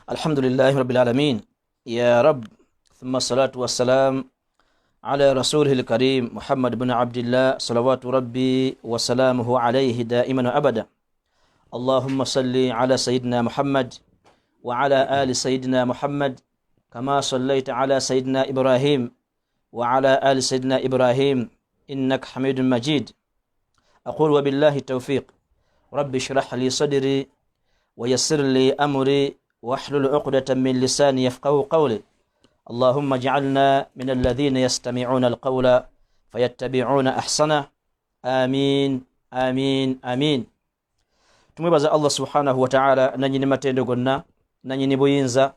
الحمد لله رب العالمين يا رب ثم الصلاة والسلام على رسوله الكريم محمد بن عبد الله صلوات ربي وسلامه عليه دائما وأبدا. اللهم صل على سيدنا محمد وعلى آل سيدنا محمد كما صليت على سيدنا إبراهيم وعلى آل سيدنا إبراهيم إنك حميد مجيد. أقول وبالله التوفيق. رب اشرح لي صدري ويسر لي أمري واحلل عقدة من لساني يفقهوا قولي. اللهم اجعلنا من الذين يستمعون القول فيتبعون أحسنه. آمين آمين آمين. Tumwebaza Allah subhanahu wa ta'ala nanyini matendo gonna nanyini buyinza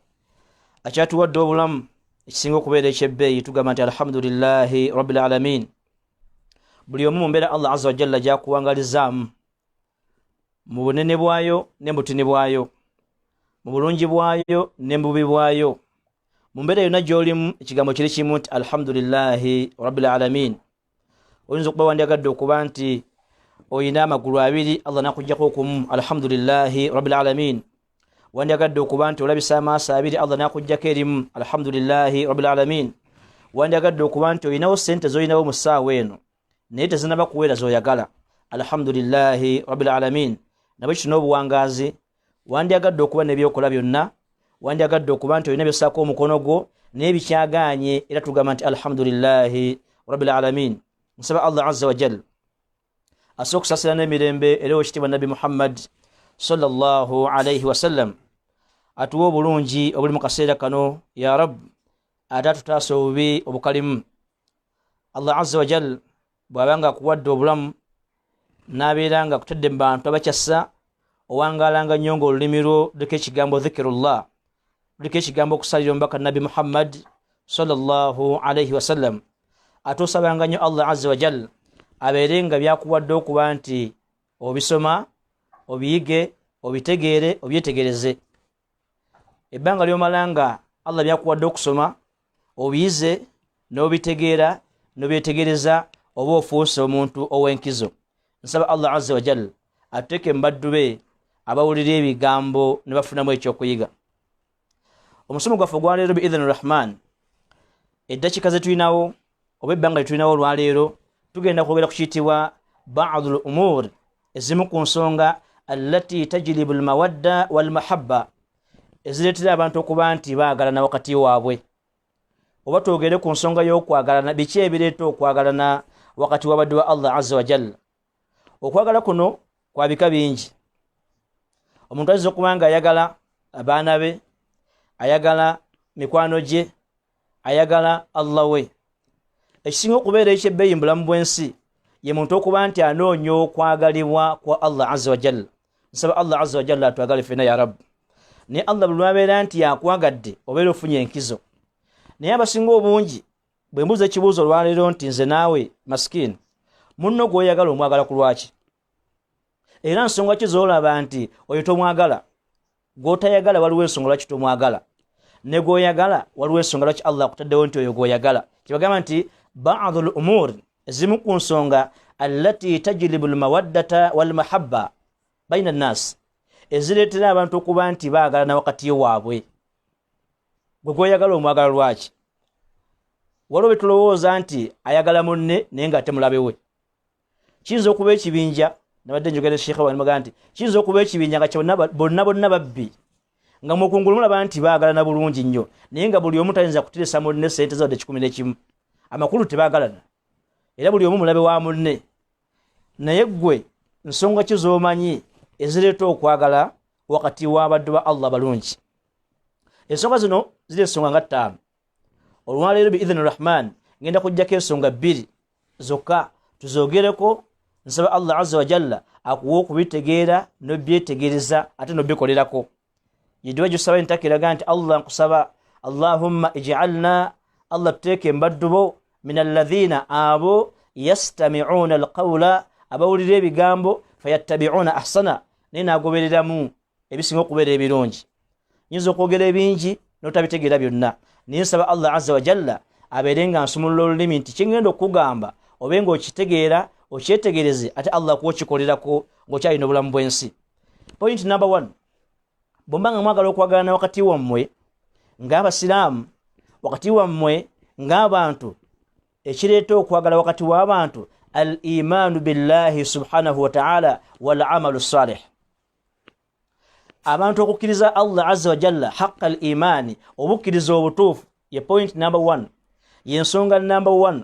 akyatuwadde obulamu ekisinga okubeera ekyebbeeyi tugamba nti alhamdulillahi rabbil alamin. Buli omu mbeera Allah azza wa jalla gyakuwangalizaamu mu bunene bwayo ne butini bwayo, mu bulungi bwayo ne mububi bwayo, mu mbeera yonna gy'olimu ekigambo kiri kimu nti alhamdulillahi rabbil alamin. Oyinza okuba wandyagadde okuba nti oyina amagulu abiri Allah nakuggyako okumu alhamdulillahi rabbil alamin. Wandyagadde okuba nti olabisa amaaso abiri Allah nakuggyako erimu alhamdulillahi rabbil alamin. Wandyagadde okuba nti oyinawo sente z'oyinawo mu ssaawa eno naye tezinaba kuweera z'oyagala alhamdulillahi rabbil alamin. Nabwe kino obuwangaazi wandyagadde okuba n'ebyokola byonna, wandyagadde okuba nti olina byossaako omukono gwo naye bikyagaanye era tugamba nti alhamdulillahi rabbil alamin. Nsaba Allah azza wa jalla asooka okusasira n'emirembe era ekitiibwa Nabi Muhammad sallallahu alayhi wasallam atuwa obulungi obuli mu kaseera kano ya rab, ate atutaasa obubi obukalimu. Allah azza wa jalla bw'abanga akuwadde obulamu n'abeera nga akutadde mu bantu abakyassa, owangaalanga nnyo ng'olulimi lwo luliko ekigambo dhikirullah, luliko ekigambo okusalira omubaka Nabi Muhammad sallallahu alayhi wasallam. Ate osabanga nnyo Allah azza wa jalla abeere nga byakuwadde okuba nti obisoma, obiyige, obitegeere, obyetegereze. Ebbanga ly'omala nga Allah byakuwadde okusoma, obiyize, n'obitegeera, n'obyetegereza, oba ofuuse omuntu ow'enkizo. Nsaba Allah azza wa jalla ateeke mu baddu be abawulira ebigambo ne bafunamu ekyokuyiga. Omusomo gwaffe ogwaleero biidhini rahman, eddakiika ze tulinawo oba ebbanga lye tulinawo olwaleero tugenda kwogera ku kiyitibwa ba'dul umur, ezimu ku nsonga allati tajlibu almawadda walmahabba, ezireetera abantu okuba nti baagalana wakati waabwe. Oba twogere ku nsonga y'okwagalana, biki ebireeta okwagalana wakati w'abaddu wa Allah azza wa jalla. Okwagala kuno kwa bika bingi. Omuntu ayinza okuba nga ayagala abaana be, ayagala mikwano gye, ayagala Allah we. Ekisinga okubeera ekyebbeeyi mu bulamu bw'ensi ye muntu okuba nti anoonya okwagalibwa kwa Allah azza wa jalla. Nsaba Allah azza wa jalla atwagale ffenna ya rabbi. Naye Allah buli lwabeera nti yakwagadde obeera ofunye enkizo. Naye abasinga obungi bwe mbuuza ekibuuzo olwaleero nti nze naawe masikini munno gw'oyagala omwagala ku lwaki? Era nsonga ki z'olaba nti oyo tomwagala? Gw'otayagala waliwo ensonga lwaki tomwagala, ne gw'oyagala waliwo ensonga lwaki Allah akutaddewo nti oyo gw'oyagala. Kibagamba nti ba'dul umur, ezimu ku nsonga allati tajlibu almawaddata walmahabba baina nnas, ezireetera abantu okuba nti baagalana wakati waabwe. Gwe gw'oyagala omwagala lwaki? Waliwo bye tulowooza nti ayagala munne naye nga ate mulabe we. Kiyinza okuba ekibinja, nabadde njogera sheekha wange mugaa nti kiyinza okuba ekibinja nga bonna babbi, nga mukungulu mulaba nti baagalana bulungi nnyo naye nga buli omu tayinza kuteresa munne sente zawadde 11. Amakulu tebaagalana era buli omu mulabe wa munne. Naye ggwe nsonga ki z'omanyi ezireeta okwagala wakati w'abaddu ba Allah balungi? Ensonga zino ziri ensonga nga 5. Olwaleero biidhini rahman ngenda kujjako ensonga 2 zokka tuzoogereko. Nsaba Allah azza wa jalla akuwa okubitegeera n'obyetegereza ate n'obbikolerako. Yidiwa gy'osaba ntakiraga nti Allah nkusaba Allahumma ij'alna, Allah tuteeke mbaddu bo min alladhina abo yastami'una alqawla, abawulira ebigambo fayattabi'una ahsana, naye n'agobereramu ebisinga okubeera ebirungi. Nyinza okwogera ebingi n'otabitegeera byonna, naye nsaba Allah azza wa jalla abeere nga nsumulula olulimi nti kyengenda okugamba obe nga okitegeera okyetegereze ate Allah kuwa okikolerako ng'okyalina obulamu bw'ensi. Point number 1, bombanga mwagala okwagala wakati wammwe ng'abasiraamu wakati wammwe ng'abantu ekireeta okwagala wakati w'abantu al imanu billahi subhanahu wa ta'ala wal amalu salih abantu okukkiriza Allah azza wa jalla haqqa al imani obukkiriza obutuufu ye point number 1 yensonga number 1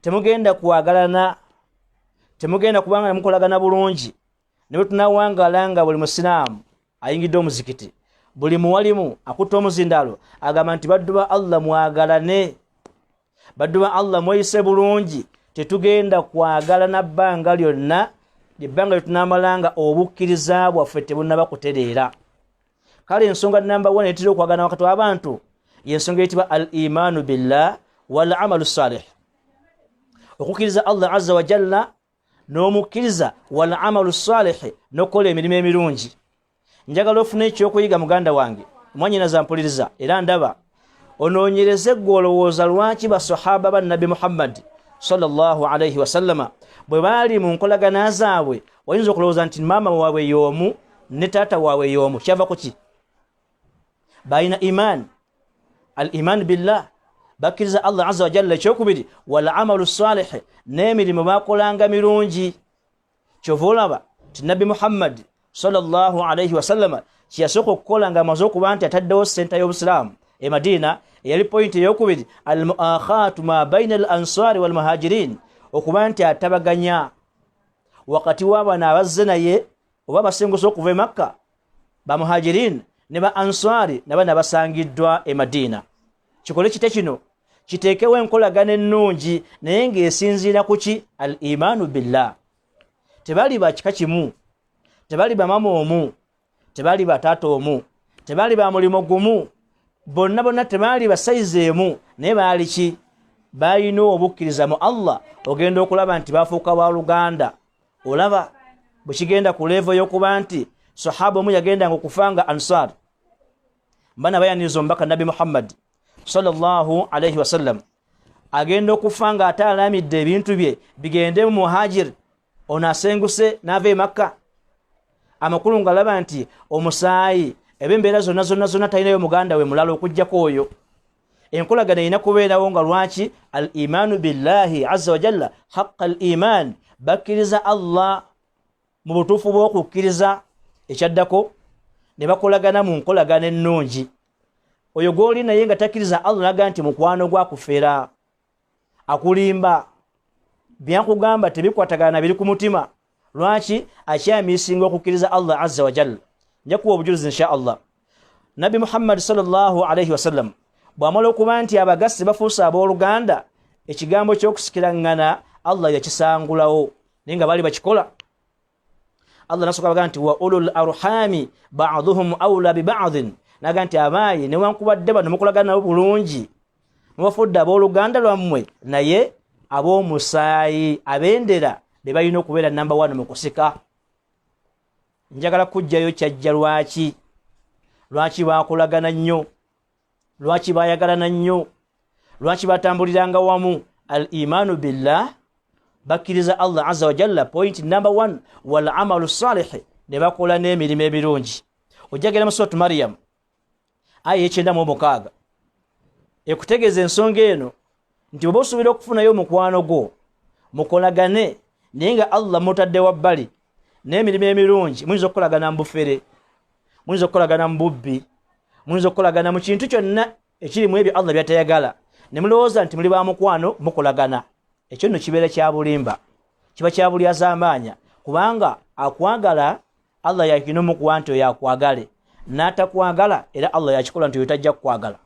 temugenda kuwagalana temugenda kubanga mukolagana bulungi ne tunawangala buli musiraamu ayingidde omuzikiti buli muwalimu akutta omuzindalo agamba nti baddu ba Allah mwagalane baddu ba Allah mweyise bulungi tetugenda kwagalana bbanga lyonna ebbanga tunamalanga obukkiriza bwaffe tebunaba kutereera kale ensonga number 1 etira okwagana wakati w'abantu yensonga etibwa al imanu billah wal amalu salih okukkiriza Allah azza wa jalla n'omukkiriza wal amalu salih n'okola emirimu emirungi njagala ofuna ekyokuyiga muganda wange mwanyina zampuliriza era ndaba onoonyereze gwolowooza lwaki basahaba ba nabi Muhammad sallallahu alayhi wasallama bwe baali mu nkolagana zaabwe oyinza okulowooza nti maama waabwe y'omu ne taata waabwe y'omu kyava ku ki bayina iman al iman billah bakkiriza Allah azza wa jalla ekyokubiri wal amalu salih n'emirimu bakolanga mirungi kyova olaba ti nabi Muhammad sallallahu alayhi wasallama kyeyasooka okukola nga amaze okuba nti ataddewo senta y'obusiraamu e Madina yali point eyokubiri al muakhatu ma baina al ansari wal muhajirin okuba nti atabaganya wakati w'abana abazze naye oba basenguse okuva e Makka ba muhajirin ne ba ansari nabana basangiddwa e Madina kikole kite kino kiteekewo enkolagana ennungi naye ng'esinziira ku ki al imanu billah tebali ba kika kimu tebali ba mama omu tebali ba taata omu tebali ba mulimo gumu bonna tebali ba saizi emu naye baali ki bayina obukkiriza mu Allah ogenda okulaba nti bafuuka ba Luganda olaba bwe kigenda ku levo y'okuba nti sahaba omu yagendanga okufanga ansar mbana bayaniriza omubaka nabi Muhammad sallallahu alayhi wasallam agenda okufanga ate alamidde ebintu bye bigende mu muhajir ono asenguse n'ava e Makka amakulu ngalaba nti omusaayi ebembeera zonna talinayo muganda we mulala okujjako oyo enkolagana erina kubeerawo nga lwaki al imanu billahi azza wa jalla haqqa al iman bakkiriza Allah mu butuufu bw'okukkiriza ekyaddako ne bakolagana mu nkolagana ennungi oyo gw'oli naye nga takkiriza Allah naga nti mukwano gwakufeera akulimba byankugamba tebikwatagana biri ku mutima lwaki akyamisinga okukkiriza Allah azza wa jalla njakuwa obujulizi insha Allah nabi Muhammad sallallahu alayhi wasallam bw'amala okuba nti abagasi bafuuse abooluganda ekigambo ky'okusikirangana Allah yakisangulawo naye nga baali bakikola Allah nasooka baga nti wa ulul arhami ba'dhuhum awla bi ba'dhin naga nti abaayi newankubadde bano mukolagana nabo bulungi mubafudde abooluganda lwammwe naye ab'omusaayi abendera be balina okubeera namba 1 mu kusika njagala kujjayo kyajja lwaki baakolagana nnyo lwaki baayagalana nnyo lwaki batambuliranga wamu al imanu billah bakkiriza Allah azza wa jalla point number 1 wal amalu salih ne bakola n'emirimu ebirungi ojjagera mu suratu Maryam aya 9 ekutegeeza ensonga eno nti bwe osuubira okufunayo omukwano gwo mukolagane naye nga Allah mutadde wabbali n'emirimu emirungi muyinza okukolagana mu bufere muyinza okukolagana mu bubbi muyinza okukolagana mu kintu kyonna ekirimu ebyo Allah byatayagala ne mulowooza nti muli ba mukwano mukolagana ekyo nno kibeera kya bulimba kiba kya bulyazamaanya kubanga akwagala Allah yakina omukuwa nti oyo akwagale n'atakwagala era Allah yakikola nti oyo tajja kukwagala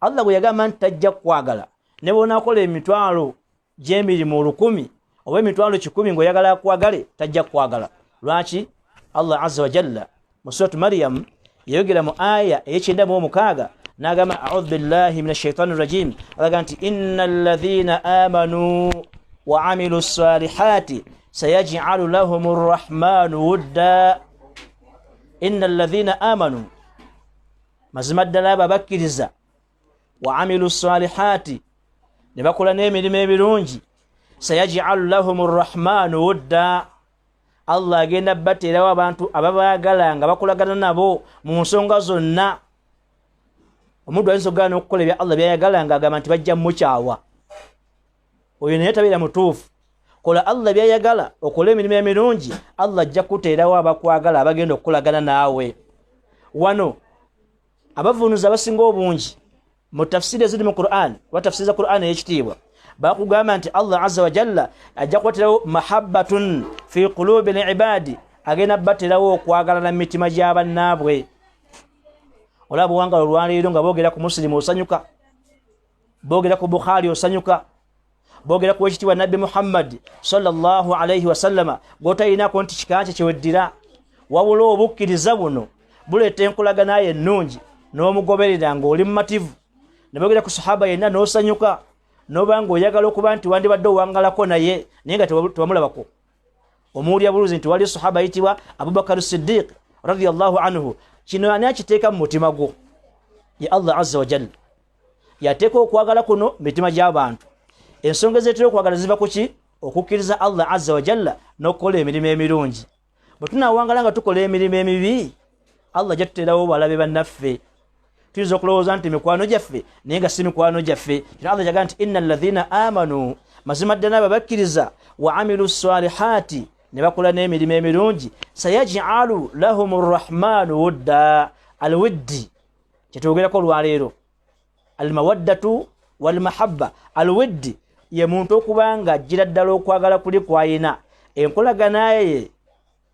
Allah bwe yagamba nti tajja kukwagala ne bw'onaakola emitwalo gy'emirimu 1,000 oba emitwalo 1,000 ng'oyagala akwagale tajja kukwagala lwaki Allah azza wa jalla mu suratu Maryam yayogera mu aya ey'ekyenda n'agamba a'udhu billahi minash shaitani rajim alaga nti innal ladhina amanu wa amilu salihati sayaj'alu lahumur rahmanu wudda innal ladhina amanu mazima ddala babakkiriza wa amilu salihati ne bakola n'emirimu ebirungi sayaj'alu lahumur rahmanu wudda Allah agenda baterawo abantu ababayagala nga bakolagana nabo mu nsonga zonna. Omuntu ayinza okugaana okukola ebya Allah byayagala nga agamba nti bajja mukyawa. Oyo naye tabeera mutuufu. Kola Allah byayagala, okola emirimu emirungi, Allah ajja kuteerawo abakwagala abagenda okukolagana naawe. Wano abavunuza abasinga obungi mu tafsiri eziri mu Qur'an, batafsiriza Qur'an ey'ekitiibwa, bakugamba nti Allah azza wa jalla ajja kubaterawo mahabbatun fi qulubi al-ibadi, agenda baterawo okwagalana mu mitima gy'abannaabwe. Olaba buwangala olwaleero nga boogera ku Muslimu osanyuka, boogera ku Bukhari osanyuka, boogera ku ekitiibwa Nabbi Muhammad sallallahu alayhi wa sallama gw'otalinako nti kikanje kyeweddira. Wabula obukkiriza buno buleeta enkolagana ye ennungi n'omugoberera ng'oli mumativu. Ne boogera ku sahaba yenna n'osanyuka, n'oba ng'oyagala okuba nti wandibadde owangalako naye naye nga tewamulabako. Omuwulira buluzi nti wali sahaba ayitibwa Abubakar Siddiq radiyallahu anhu. Kino ani akiteeka mu mutima gwo? Ye Allah azza wa jalla yateeka okwagala kuno mu mitima gy'abantu. Ensonga zeetera okwagala ziva ku ki? Okukkiriza Allah azza wa jalla n'okukola emirimu emirungi. Bwe tunaawangala nga tukola emirimu emibi, Allah ajja tuteerawo balabe bannaffe. Tuyinza okulowooza nti mikwano gyaffe naye nga si mikwano gyaffe. Kino Allah jaga nti inna alladhina amanu, mazima ddala abo abakkiriza, wa amilu salihati, ne bakola n'emirimu emirungi, sayaj'alu lahum arrahmanu wudda. Alwiddi kyetwogerako olwaleero, almawaddatu walmahabba. Alwiddi ye muntu okuba nga ajjira ddala okwagala kuli kwayina, enkolagana ye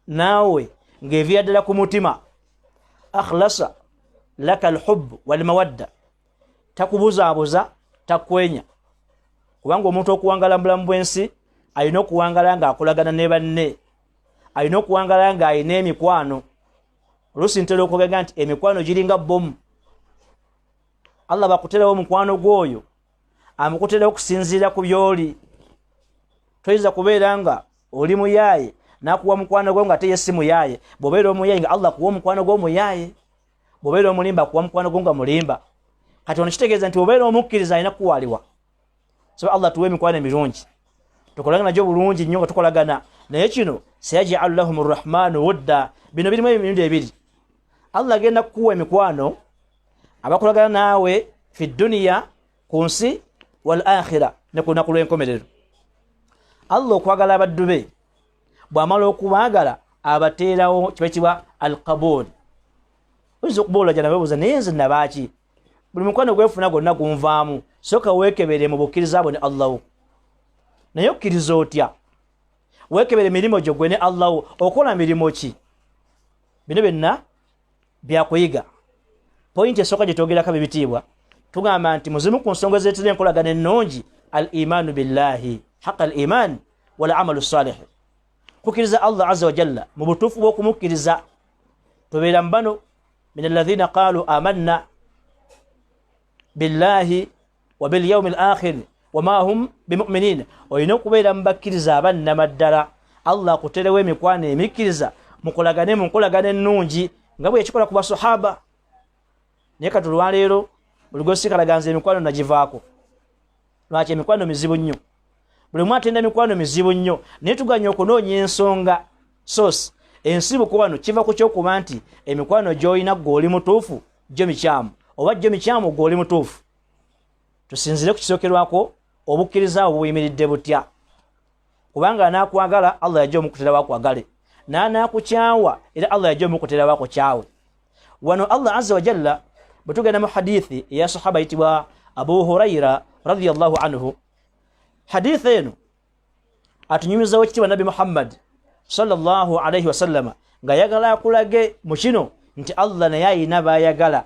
naawe ng'eviira ddala ku mutima. Akhlasa laka alhubbu walmawadda, takubuzaabuza, takwenya. Kubanga omuntu okuwangala mu bulamu bw'ensi alina okuwangala ng'akolagana ne banne, alina okuwangala ng'alina emikwano. Oluusi ntera okwogera nti emikwano giringa bbomu. Allah bakuterawo omukwano gw'oyo amukuterawo okusinziira ku by'oli. Toyinza kubeera nga oli muyaaye n'akuwa mukwano gwo nga teye si muyaaye. Bw'obeera omuyaaye nga Allah akuwa omukwano gwo muyaaye, bw'obeera omulimba akuwa mukwano gwo nga mulimba. Kati ono kitegeeza nti obeera omukkiriza alina kuwaalibwa. So Allah tuwe emikwano emirungi, tukolagana gyo bulungi nnyo nga tukolagana. Naye kino sayaj'alu lahum arrahmanu wudda, bino birimu emirundi ebiri. Allah agenda kukuwa emikwano abakolagana naawe fi duniya, ku nsi, wal akhira, ne ku lunaku lw'enkomerero. Allah okwagala abaddu be, bw'amala okubaagala abateerawo kibakibwa alqabul. Oyinza okubuulira jana beebuuza naye nze nabaaki? Buli mukwano gwefuna gwonna gunvaamu, sooka weekebere mu bukkiriza bwo ne Allah. Naye okkiriza otya? Weekebere emirimu gyo gwe ne Allah. Okola mirimu ki? Bino byonna byakuyiga. Pointi esooka gye twogerako bibitiibwa, tugamba nti muzimu ku nsonga zeetera enkolagana ennungi, al imaanu billahi, haqa al iman wal amalu salih. Kukkiriza Allah azza wa jalla mu butuufu bw'okumukkiriza. Tubeera mu bano min alladhina qaalu amanna billahi wa bil yawmi al akhir wa ma hum bimu'minin. Olina okubeera mu bakkiriza abannama ddala. Allah akuterewo emikwano emikkiriza, mukolagane mu nkolagana ennungi nga bwe yakikola ku basahaba. Naye kati olwaleero buli gw'osikalaganza emikwano nagivaako. Lwaki? Emikwano mizibu nnyo. Buli mwe atenda mikwano mizibu nnyo. Naye tuganya okunoonya ensonga source. Ensibuko wano kiva ku ky'okuba nti emikwano gy'olina gw'oli mutuufu gyo mikyamu, oba gyo mikyamu gw'oli mutuufu. Tusinzire ku kisookerwako obukkiriza obwo buyimiridde butya. Kubanga anaakwagala Allah yajja omukuterawo akwagale, n'anaakukyawa era Allah yajja omukuterawo akukyawe. Wano Allah azza wa jalla bwe tugenda mu hadithi eya sahaba ayitibwa Abu Hurayra radiyallahu anhu. Hadithi eno atunyumizawo ekitiibwa Nabbi Muhammad sallallahu alayhi wa sallama ng'ayagala akulage mu kino nti Allah naye ayina baayagala,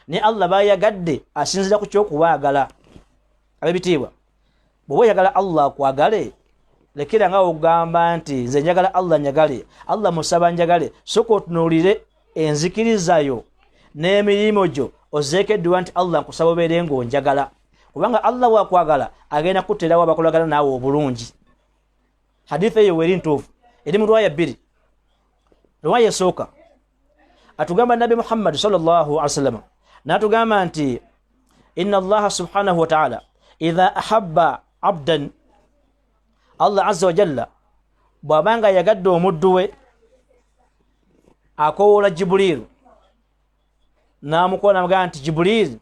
ne Allah baayagadde asinzira ku ky'okubaagala. Ab'ebitiibwa, bw'oba oyagala Allah akwagale, lekera nga ogamba nti nze njagala Allah njagale, Allah musaba njagale, sooka otunuulire enzikirizayo n'emirimu gyo ozeekeddwa nti Allah nkusaba obeere ng'onjagala. Kubanga Allah bw'akwagala agenda kuteerawo abakolagana naawe obulungi. Hadithi eyo weri ntuufu eri mu riwaya bbiri. Riwaya esooka atugamba Nabbi Muhammad sallallahu alaihi wasallam n'atugamba nti inna Allah subhanahu wa ta'ala idha ahabba abdan, Allah azza wa jalla bwabanga yagadde omuddu we akowoola Jibuliru n'amukola namugamba nti Jibuliru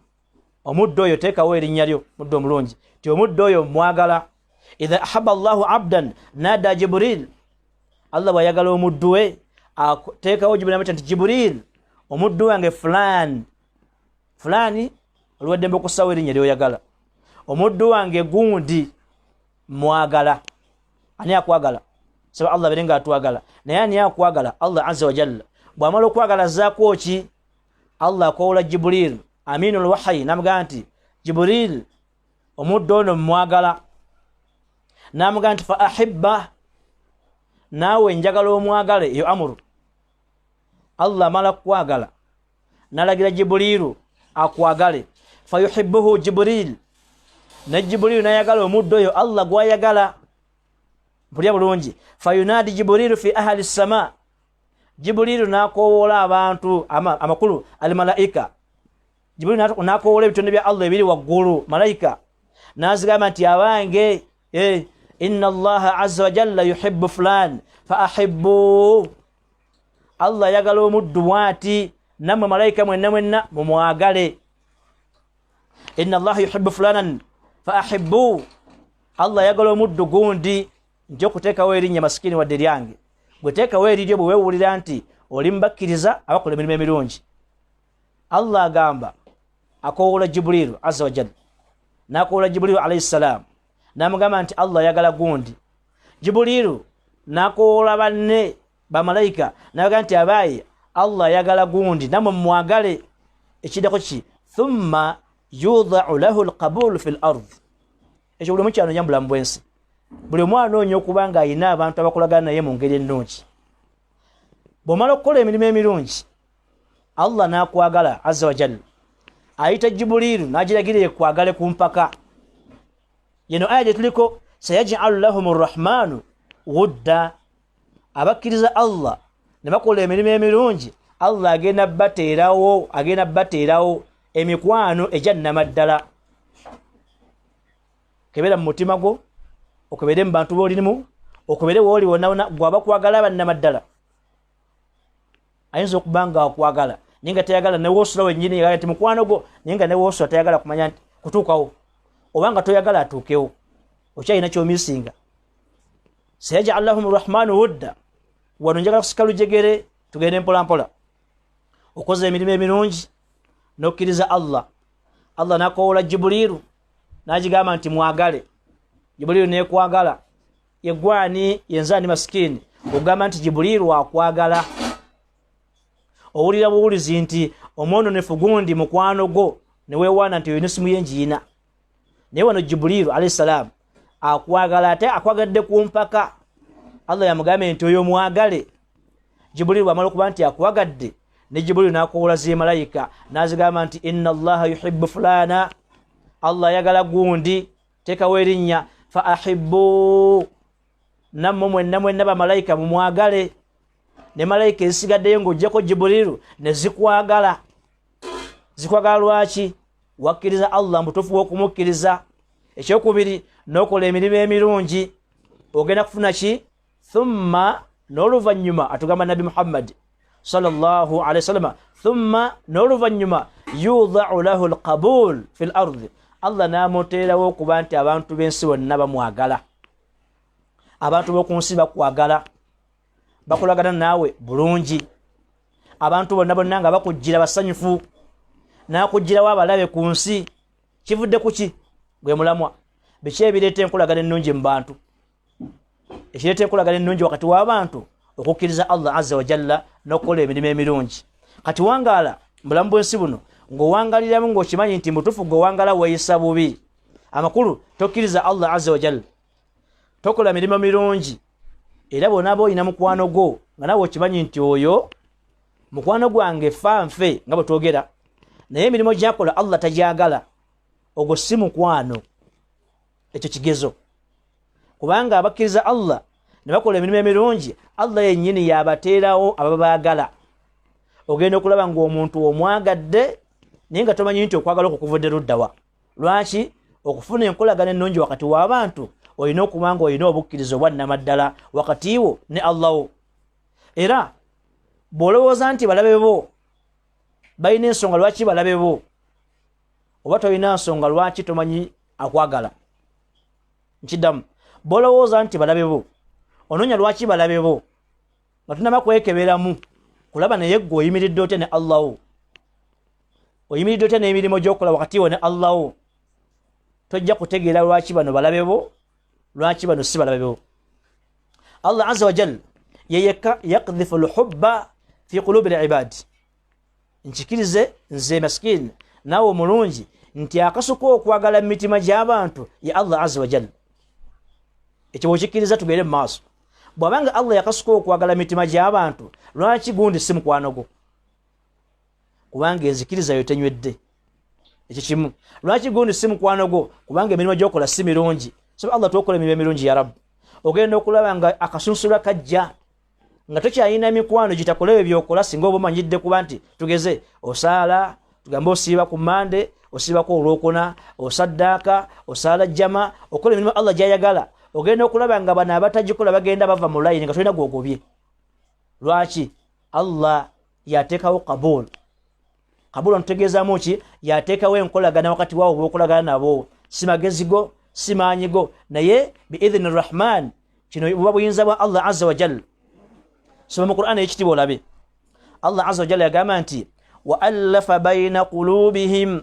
omuddu oyo teekawo erinnya lyo muddu omulungi ti omuddu oyo mwagala idha ahabba Allahu abdan nada Jibril Allah bwayagala omuddu we ateekawo Jibril nti Jibril omuddu wange fulani olwadde mbukusawo erinnya lyoyagala omuddu wange gundi mwagala ani akwagala saba Allah berenga atwagala naye ani akwagala Allah azza wa jalla bwamala okwagala zaako ki Allah akowoola Jibril aminul wahyi namugamba nti Jibril omuddu ono mwagala namugamba nti fa ahibba naawe njagala omwagale eyo amuru Allah mala kwagala nalagira Jibrilu akwagale fayuhibbuhu Jibril na Jibrilu nayagala omuddu oyo Allah gwayagala mpulya bulungi fayunadi Jibrilu fi ahli sama Jibrilu nakowoola abantu amakulu almalaika Jibrilu nakowoola ebitonde bya Allah ebiri waggulu malaika nazigamba nti abange inna Allah azza wa jalla yuhibbu fulan fa ahibbu Allah yagala omuddu bwati namwe malaika mwenna mumwagale inna Allah yuhibbu fulanan fa ahibbu Allah yagala omuddu gundi nti okuteekawo erinnya masikini wadde lyange gwe teekawo eriryo bwe weewulira nti oli mbakkiriza abakola emirimu emirungi Allah agamba akowoola Jibrilu azza wa jalla nakowoola Jibrilu alayhi salam namugamba nti Allah yagala gundi Jibrilu nakowoola banne bamalayika nabagamba nti abaye Allah yagala gundi namwe mwagale ekiddako ki thumma yudha'u lahu alqabul fil ard ekyo buli mukyano nyambula mbwensi buli mwana onyo okubanga ayina abantu abakolagana naye mu ngeri ennungi bw'omala okukola emirimu emirungi Allah nakwagala azza wa jalla ayita Jibrilu n'agiragira ekwagale ku mpaka yeno aya gye tuliko sayaj'alu lahum arrahmanu wudda abakkiriza Allah ne bakola emirimu emirungi Allah agenda bateerawo emikwano egyannamaddala kebera mu mutima gwo okebere mu bantu b'olirimu okebere wooli wonna gwabakwagala bannamaddala ayinza okubanga akwagala naye nga tayagala newoosula wennyini yagala nti mukwano gwo naye nga newoosula tayagala kumanya nti kutuukawo obanga toyagala atuukewo okyalina kyomisinga sayaj'alu lahum arrahmanu wudda wano njagala kusika lujegere tugende mpolampola okoze emirimu emirungi n'okkiriza Allah nakowoola Jibrilu n'agigamba nti mwagale Jibrilu nekwagala yegwani yenzani masikini ogamba nti Jibrilu akwagala owulira buwulizi nti omwononefu gundi mukwano gwo neweewaana nti oyina esimu yenjiyina naye wano Jibrilu alayhi salam akwagala ate akwagadde ku mpaka Allah yamugambe nti oyo mwagale Jibrilu bw'amala okuba nti akwagadde ne Jibrilu nakowoola zi malayika n'azigamba nti inna Allaha yuhibbu fulana Allah yagala gundi teekawo erinnya fa ahibbu nammwe mwenna bamalayika mumwagale ne malayika ezisigaddeyo ng'oggyeko Jibrilu ne zikwagala lwaki wakkiriza Allah mutuufu w'okumukkiriza ekyokubiri n'okola emirimu emirungi ogenda kufuna ki thumma n'oluvannyuma atugamba Nabi Muhammad sallallahu alayhi wasallam thumma n'oluvannyuma yudha'u lahu alqabul fil ardi Allah n'amuteerawo okuba nti abantu b'ensi bonna bamwagala abantu b'oku nsi bakwagala bakolagana naawe bulungi abantu bonna nga bakujjira basanyufu n'akujjirawo abalabe ku nsi kivudde kuki gwe mulamwa biki ebireeta enkolagana ennungi mu bantu ekireeta enkolagana ennungi wakati w'abantu okukkiriza Allah azza wa jalla n'okukola emirimu emirungi kati wangaala mbulamu bw'ensi buno ng'owangaliramu ng'okimanyi nti mutuufu ng'owangala weeyisa bubi amakulu tokkiriza Allah azza wa jalla tokola mirimu mirungi era bonaabo oyina mukwano gwo nga nawe okimanyi nti oyo mukwano gwange fanfe nga bwe twogera naye emirimu gyakola Allah tagyagala ogwo si mukwano ekyo kigezo kubanga abakkiriza Allah ne bakola emirimu emirungi Allah yennyini yabateerawo ababaagala ogenda okulaba ng'omuntu omwagadde naye nga tomanyi nti okwagala okwo kuvudde luddawa lwaki okufuna enkolagana ennungi wakati w'abantu olina okuba nga olina obukkiriza obwannamaddala wakati wo ne Allah wo. Era bw'olowooza nti balabe bo balina ensonga lwaki balabe bo, oba tolina nsonga lwaki tomanyi akwagala. Nkiddamu, bw'olowooza nti balabe bo onoonya lwaki balabe bo nga tunaba kwekeberamu kulaba naye ggwe oyimiridde otya ne Allah wo, oyimiridde otya n'emirimu gy'okola wakati wo ne Allah wo, tojja kutegeera lwaki bano balabe bo lwaki bano si balabe bo. Allah azza wa jalla yeyekka yakdhifu lhubba fi qulubi libadi. Nkikirize nze maskini naawe omulungi nti akasuka okwagala mu mitima gy'abantu ye Allah azza wa jalla. Ekyo bw'okikkiriza tugere mu maaso. Bw'abanga Allah yakasuka okwagala mu mitima gy'abantu lwaki gundi si mukwano gwo? Kubanga enzikiriza yo tenywedde. Ekyo kimu. Lwaki gundi si mukwano gwo? Kubanga emirimu gy'okola si mirungi. So Allah tuokola emirimu emirungi ya Rabbi. Ogenda okulaba nga akasunsula kajja nga tokyalina mikwano gitakolewe byokola singa oba omanyidde kuba nti tugeze osaala, tugambe osiiba ku Mande, osiibako Olwokuna, osaddaaka, osaala jjama, okola emirimu Allah gy'ayagala. Ogenda okulaba nga bano abatagikola bagenda bava mu layini nga tolina gwogobye. Lwaki? Allah yateekawo kabul. Kabul ontegeezaamu ki? Yateekawo enkolagana wakati waawo bw'okolagana nabo. Si magezi go, si maanyi go, naye biidhini Rahman. Kino buba buyinza bwa Allah azza wa jalla. Soma mu Qur'an ekitiibwa olabe. Allah azza wa jalla yagamba nti wa'allafa bayna qulubihim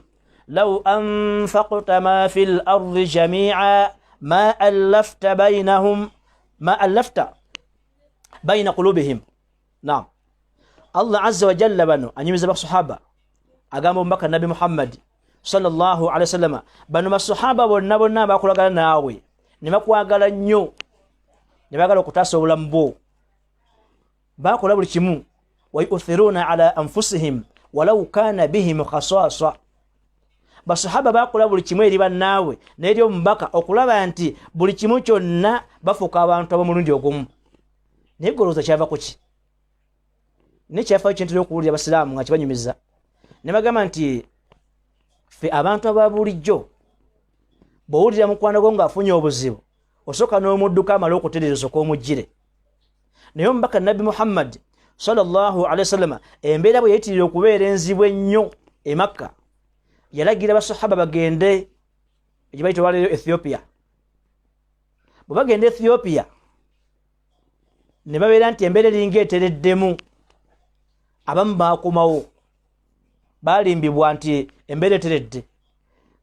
law anfaqta ma fil ardi jami'a ma allafta bayna qulubihim. Naam. Allah azza wa jalla bano anyumiza basahaba agamba omubaka Nabi Muhammad sallallahu alaihi wasallam bano basahaba bonna bakolagana naawe ne bakwagala nnyo ne bagala okutaasa obulamu bwo, bakola buli kimu. Wa yu'thiruna ala anfusihim walau kana bihim khasasa. Basahaba bakola buli kimu eri bannaawe n'eri omubaka okulaba nti buli kimu kyonna bafuuka abantu ab'omulundi ogumu. Naye golooza kyava ku ki? Ne kyafayo kyentera okuwulira abasiraamu nga kibanyumiza ne bagamba nti ffe abantu aba bulijjo bw'owulira mukwano gwo ng'afunye obuzibu osooka n'omudduka amala okutereeza okw'omujjire. Naye omubaka Nabi Muhammad sallallahu alaihi wasallam embeera bwe yeyitirira okubeera enzibu ennyo e Makka, yalagira basahaba bagende gye bayita olwaleero Ethiopia. Bwe bagenda Ethiopia ne babeera nti embeera eringa etereddemu, abamu baakomawo baalimbibwa nti embeera eteredde.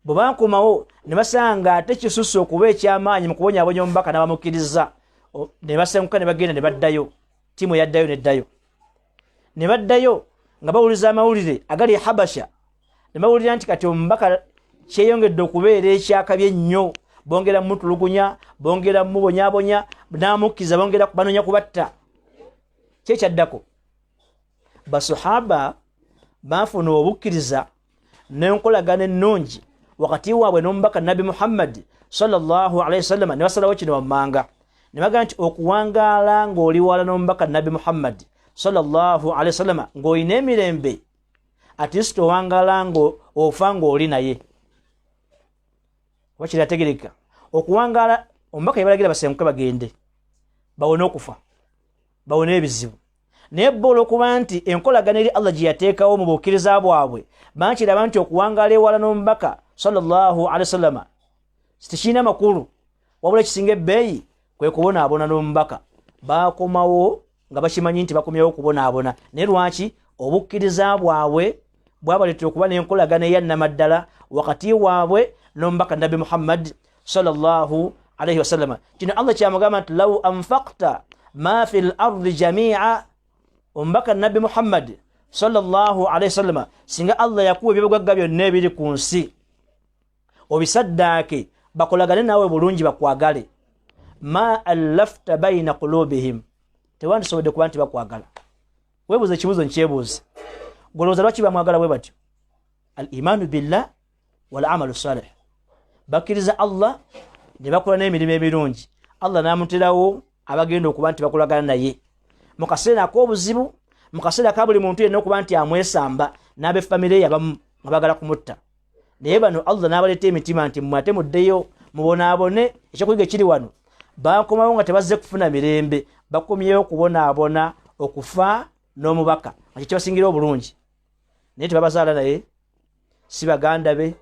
Bwe baakomawo ne basanga ate kisusse okuba eky'amaanyi mu kubonyaabonya omubaka n'abamukkiriza, ne basenguka ne bagenda ne baddayo. Tiimu yaddayo neddayo. Ne baddayo nga bawuliza amawulire agali e Habasha, ne bawulira nti kati omubaka kyeyongedde okubeera ekyakabi ennyo, bongera mutulugunya, bongera mubonyaabonya, n'amukkiza bongera banonya kubatta. Kyekyaddako basahaba baafuna obukkiriza n'enkolagana ennungi wakati waabwe n'omubaka Nabi Muhammad sallallahu alaihi wasallam. Ne basalawo kino wammanga ne bagamba nti okuwangaala ng'oli wala n'omubaka Nabi Muhammad sallallahu alaihi wasallam ng'olina emirembe, ate si towangaala ng'ofa ng'oli naye. Oba kirategereka? Okuwangaala omubaka yabalagira basenguke bagende bawone okufa, bawone ebizibu. Naye bo olw'okuba nti enkolagana eri Allah gye yateekawo mu bukkiriza bwabwe baakiraba nti okuwangaala ewala n'omubaka sallallahu alaihi wasallam tekirina makulu, wabula ekisinga ebbeeyi kwe kubonaabona n'omubaka. Baakomawo nga bakimanyi nti bakomyewo okubonaabona. Naye lwaki? Obukkiriza bwabwe bwabaleetera okuba n'enkolagana eyannamaddala wakati waabwe n'omubaka Nabi Muhammad sallallahu alaihi wasallam. Kino Allah kyamugamba nti law anfaqta ma fil ardi jami'a. Omubaka Nabi Muhammad sallallahu alaihi wasallam singa Allah yakuwa ebyobugagga byonna ebiri ku nsi obisaddaake bakolagane naawe bulungi bakwagale, ma allafta bayna qulubihim, tewandisobodde kuba nti bakwagala. Weebuuze ekibuuzo nkyebuuze, golowooza lwaki bamwagala bwe batyo? Al imanu billah wal amalu salih. Bakkiriza Allah ne bakola n'emirimu emirungi, Allah n'amuterawo abagenda okuba nti bakolagana naye mu kaseera ak'obuzibu, mu kaseera ka buli muntu yenna okuba nti amwesamba n'ab'effamire ye abamu nga baagala kumutta. Naye bano Allah n'abaleeta emitima nti mmwe ate muddeyo mubonaabone ekyokuyiga ekiri wano bakomawo nga tebazze kufuna mirembe bakomyewo kubonaabona okufa n'omubaka ekyo kibasingira obulungi naye tebabazaala naye si baganda be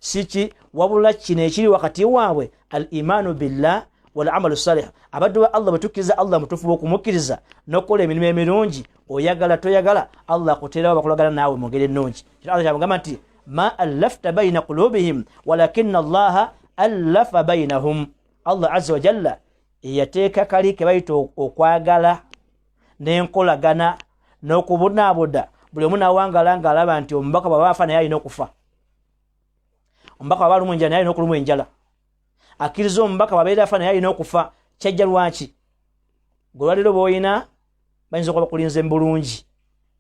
siki wabula kino ekiri wakati waabwe al imanu billah wal amalu salih abaddu ba Allah batukkiriza Allah mutufu okumukkiriza n'okukola emirimu emirungi oyagala toyagala Allah akuterawo bakolagana naawe mu ngeri ennungi Allah kyagamba nti ma allafta bayna qulubihim walakinna Allah allafa baynahum Allah azza wa jalla yateeka kali ke bayita okwagala n'enkolagana n'okubonaaboda buli omu n'awangala ng'alaba nti omubaka bw'aba afa naye alina okufa omubaka bw'aba alumwa enjala naye alina okulumwa enjala akkiriza omubaka bw'abeera afa naye alina okufa kyajja lwaki gwe lwaliro bw'olina bayinza okuba bakulinze mu bulungi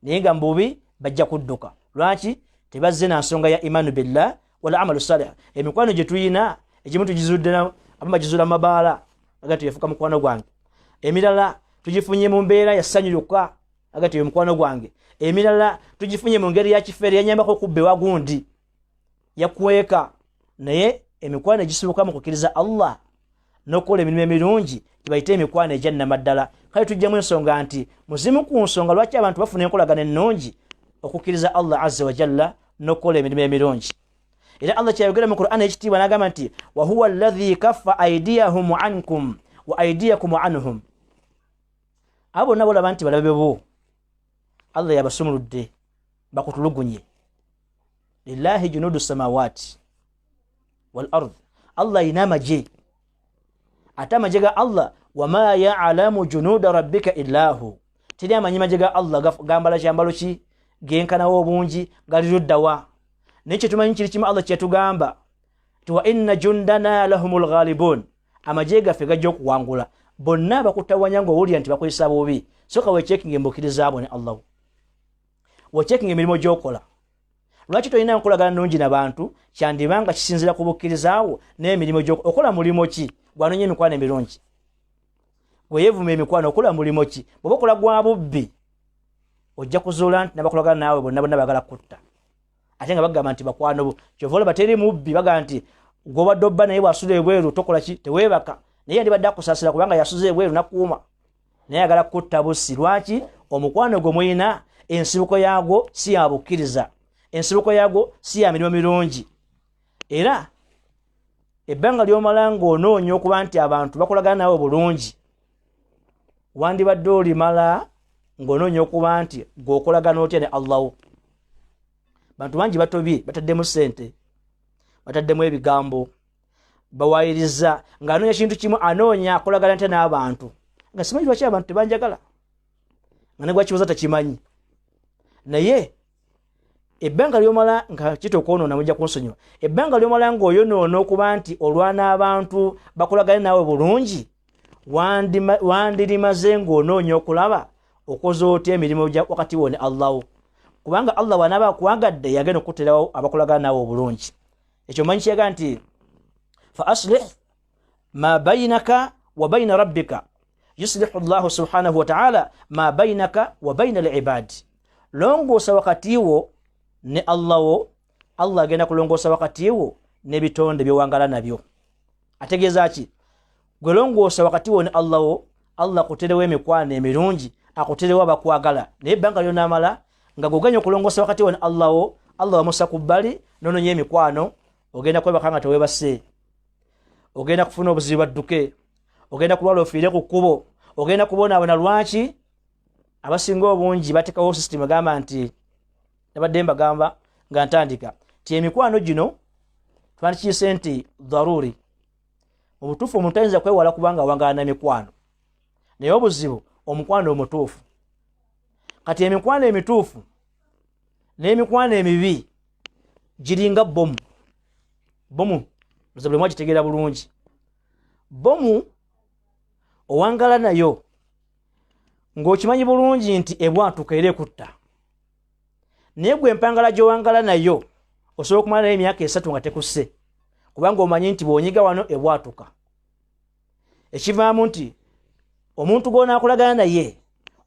naye nga mu bubi bajja kudduka lwaki tebazze na nsonga ya imanu billah wala amalu salih emikwano gye tuyina egimu tugizudde abamu bagizuula mu mabaala aga tuyefuka mukwano gwange emirala tugifunye mu mbeera ya ssanyu lyokka aga tuye mukwano gwange emirala tugifunye mu ngeri ya kifeere yanyambako okubba ewa gundi yakweka naye emikwano egisibuka mu kukkiriza Allah n'okukola emirimu emirungi gibayite emikwano egyannamaddala kale tujjamu ensonga nti muzimu ku nsonga lwaki abantu bafuna enkolagana ennungi okukkiriza Allah azza wa jalla n'okukola emirimu emirungi era Allah kyayogera mu Qur'an ekitiibwa n'agamba nti wa huwa alladhi kaffa aydiyahum ankum wa aydiyakum anhum abo nabo laba nti balabe bo Allah yabasumuludde bakutulugunye lillahi junudu samawati wal ard Allah ina maje ate amaje ga Allah wama ya'lamu junuda rabbika illa hu tiri amanyi maje ga Allah gambala kyambalo ki genkanawo obungi galiruddawa nekyo tumanyi kiri kimu Allah kyetugamba tuwa inna jundana lahumul ghalibun amaje gaffe gajja okuwangula bonna bakutawanya ngo owulira nti bakozesa bubi soka wechekinga embukiriza abo ne Allah wechekinga emirimu gy'okola lwaki tolina nkolagana nnungi n'abantu kyandibanga kisinzira ku bukkirizaawo n'emirimu gy'okola mulimo ki gwanoonya emikwano emirungi gwe yeevuma emikwano okola mulimo ki bw'oba okola gwa bubbi ojja kuzuula nti nabakolagana naawe bonna bagala kutta ate nga bagamba nti bakwano bo kyova olaba teri mubbi bagamba nti gw'obadde obba naye bw'asula ebweru tokola ki teweebaka naye yandibadde akusaasira kubanga yasuza ebweru nakuuma naye agala kutta bussi lwaki omukwano gwe muyina ensibuko yaagwo si ya bukkiriza ensibuko yaagwo si ya mirimu mirungi era ebbanga ly'omala ng'onoonya okuba nti abantu bakolagana naawe bulungi wandibadde olimala ng'onoonya okuba nti gw'okolagana otya ne Allah bantu bangi batobye bataddemu ssente bataddemu ebigambo bawayiriza ng'anoonya kintu kimu anoonya akolagana nte n'abantu nga simanyi lwaki abantu tebanjagala nga ne gwakibuuza takimanyi naye ebbanga ly'omala nga kitokoonoona mujja kunsonyiwa ebbanga ly'omala ng'oyonoona okuba nti olwana abantu bakolagane naawe bulungi wandirimaze ng'onoonya okulaba okoze otya emirimu gya wakati wo ne Allah kubanga Allah bw'anaaba akuwagadde yagenda okuterawo abakolagana naawe obulungi ekyo manyi kyaga nti fa aslih ma bainaka wa baina rabbika yuslihu Allah subhanahu wa ta'ala ma bainaka wa baina al-ibad longoosa wakati wo ne Allah wo Allah agenda kulongoosa wakati wo n'ebitonde by'owangala nabyo ategeeza ki gwe longoosa wakati wo ne Allah wo Allah akuterewo emikwano emirungi akuterewo abakwagala naye ebbanga ly'onaamala nga goganya okulongoosa wakati wo ne Allah wo Allah wamussa ku bbali n'onoonya emikwano ogenda kwebaka nga teweebase ogenda kufuna obuzibu badduke ogenda kulwala ofiire ku kkubo ogenda kubonaabona lwaki abasinga obungi batekawo system agamba nti nabadde mbagamba nga ntandika ti emikwano gino twandikiyise nti dharuri mu butuufu omuntu ayinza kwewala kubanga awangala n'emikwano naye obuzibu omukwano omutuufu kati emikwano emituufu n'emikwano emibi giringa bomu buli mwagitegeera bulungi bomu owangala nayo ng'okimanyi bulungi nti ebwatuka era ekutta naye gwe empangala gy'owangala nayo osobola okumala nayo emyaka 3 nga tekusse kubanga omanyi nti bw'onyiga wano ebwatuka ekivaamu nti omuntu gw'onaakolagana naye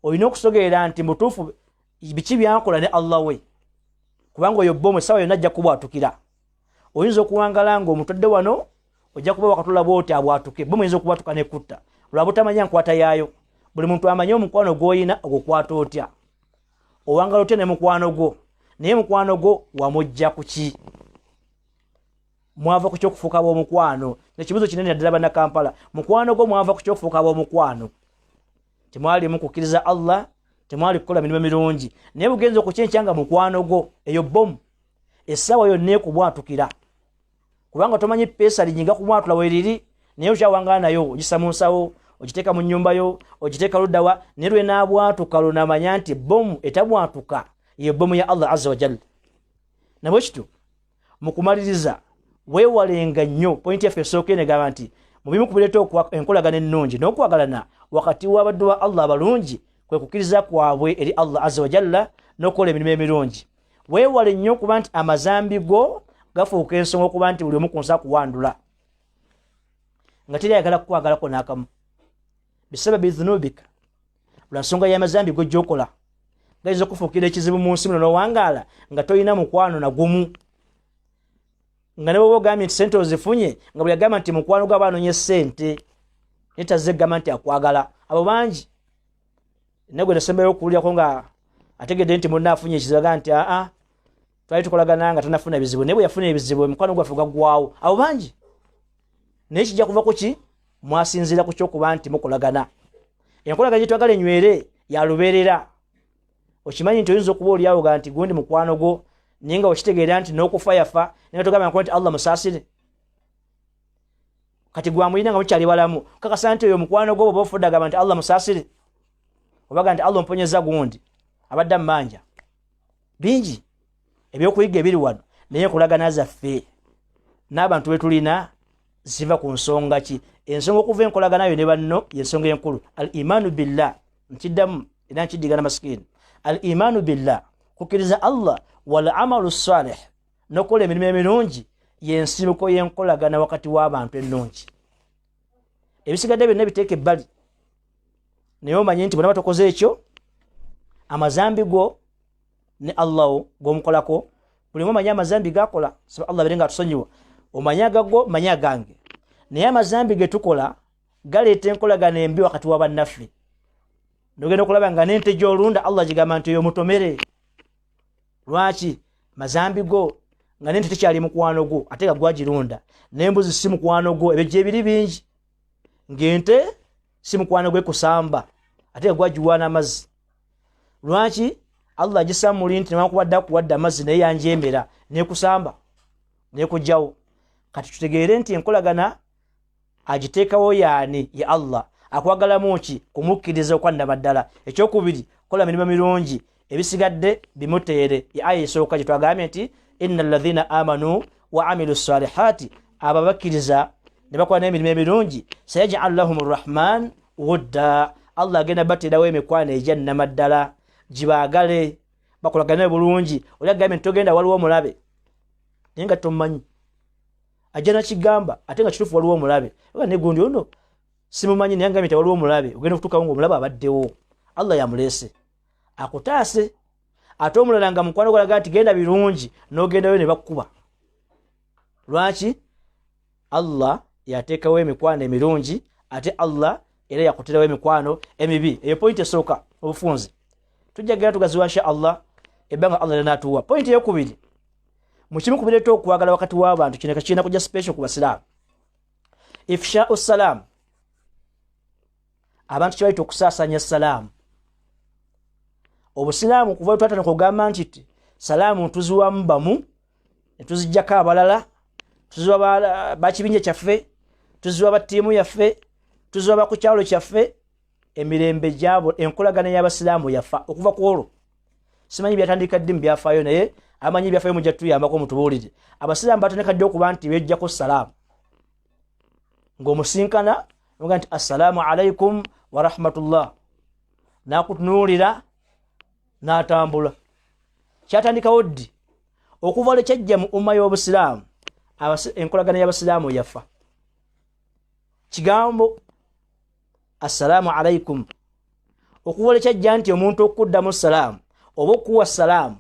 olina okusogerera nti mutuufu biki byankola ne Allah we kubanga oyo bomu essaawa yonna ajja kubwatukira oyinza okuwangala ng'omutodde wano ojja kuba wakatula bwoti abwatuke bomu yinza okubwatuka nekutta olwabutamanya nkwata yaayo buli muntu amanye omukwano gw'oyina ogukwata otya owangala otya ne mukwano gwo naye mukwano gwo wamujja ku ki mwava ku ky'okufuuka b'omukwano nekibuzo kinene ddala banna Kampala mukwano gwo mwava ku ky'okufuuka b'omukwano temwali mukukkiriza Allah temwali kukola mirimu mirungi naye bugenza okukyenkyanga mukwano gwo eyo bomu essaawa yonna ekubwatukira kubanga tomanyi pesa linyinga kumwatula weriri naye okyawangala nayo ogisa mu nsawo ogiteeka mu nnyumba yo ogiteeka luddawa naye lwe naabwatuka lunamanya nti bomu etabwatuka ye bomu ya Allah azza wa jalla nabwe kityo mukumaliriza weewalenga nnyo pointi yaffe esooka negamba nti mu bimu ku bireeta enkolagana ennungi n'okwagalana wakati w'abaddu ba Allah abalungi kwe kukkiriza kwabwe eri Allah azza wa jalla n'okukola emirimu emirungi weewale nnyo okuba nti amazambi go gafuuka ensonga okuba nti buli omu kunsa kuwandula nga teri ayagala kukwagalako n'akamu bisababi dhunubika lwa nsonga y'amazambi go gy'okola gayinza okufuukira ekizibu mu nsi muno n'owangaala nga toyina mukwano na gumu nga ne bwoba ogambye nti sente ozifunye nga buli agamba nti mukwano gwa baanonye ssente naye tazze gamba nti akwagala abo bangi nagwe nasembayo okuwuliako nga ategedde nti munna afunye ekizibu agamba nti aa twali tukolagana nga tanafuna bizibu naye bwe yafuna ebizibu omukwano gwaffe gaggwawo abo bangi naye kijja kuva ku ki mwasinziira ku kyokuba nti mukolagana enkolagana gye twagala enywere ya lubeerera okimanyi nti oyinza okuba oliawo ga nti gundi mukwano gwo naye nga okitegeera nti n'okufa yafa naye togamba nti Allah musaasire kati gwamuyina nga mukyali balamu kakasa nti oyo mukwano gwo bw'oba ofudde agamba nti Allah musaasire obaga nti Allah omponyeza gundi abadde mmanja bingi ebyokuyiga ebiri wano naye enkolagana zaffe n'abantu betulina ziva ku nsonga ki ensonga okuva enkolaganayo ne banno yensonga enkulu al imanu billah nkiddamu era nkiddigana masikini al imanu billah kukkiriza Allah wal amalu salih n'okola emirimu emirungi yensibuko y'enkolagana wakati w'abantu ennungi ebisigadde byonna biteeka ebbali naye omanye nti bw'onaba tokoze ekyo amazambi go ne Allah g'omukolako buli omanye amazambi gakola saba Allah berenga atusonyiwa omanye agagwo manye agange naye amazambi ge tukola galeeta enkolagana embi wakati wa bannaffe nogenda okulaba nga n'ente gy'olunda Allah gigamba nti oyo mutomere lwaki mazambi go nga n'ente tekyali mukwano gwo ate nga gwagirunda n'embuzi si mukwano gwo ebijja ebiri bingi ng'ente si mukwano gwe kusamba ate nga gwagiwaana amazzi lwaki Allah agisamuli nti newankubadde akuwadde amazzi naye yanjeemera nekusamba nekugjawo kati tutegeere nti enkolagana agiteekawo yaani ya Allah akwagalamu ki kumukkiriza okwannama ddala ekyokubiri kola mirimu mirungi ebisigadde bimuteere ya aya esooka gye twagambye nti inna alladhina amanu wa amilu salihati abo bakkiriza ne bakola n'emirimu emirungi sayaj'alu lahum arrahman wudda Allah agenda bateerawo emikwano egyannama ddala gibaagale bakolagane bulungi oli agambye nti togenda waliwo omulabe naye nga tomumanyi ajja nakigamba ate nga kituufu waliwo omulabe oba ne gundi ono simumanyi naye agambye nti waliwo omulabe ogenda okutuukawo ngaomulabe abaddewo Allah yamuleese akutaase ate omulala nga mukwano gwalaga nti genda birungi n'ogendayo ne bakkuba lwaki Allah yateekawo emikwano emirungi ate Allah era yakuterawo emikwano emibi eyo pointi esooka obufunze tujja gera tugaziwa insha Allah ebbanga Allah linatuwa pointi eyokubiri mu kimu ku bireeta okwagala wakati w'abantu kino kakirina kujja special ku basiraamu ifsha'u salam abantu kibaita okusaasanya salaamu obusiraamu kuva twatandika okugamba nti salaamu tuziwamu bamu ne tuzijjako abalala tuziwa bakibinja kyaffe tuziwa batiimu yaffe tuziwa bakukyalo kyaffe emirembe gyabo enkolagana y'abasiraamu yafa okuva ku olwo simanyi byatandika ddimu byafaayo naye amanyi byafaayo mujja tuyambako mutubuulire abasiraamu batandika ddi okuba nti bejjako salaamu ng'omusinkana oga nti assalaamu alaikum wa rahmatullah nakutunuulira n'atambula kyatandikawo ddi okuva olwo kyajja mu umma y'obusiraamu enkolagana y'abasiraamu yafa kigambo assalaamu alaikum okuva olwo kyajja nti omuntu okuddamu salaamu oba okuwa salaamu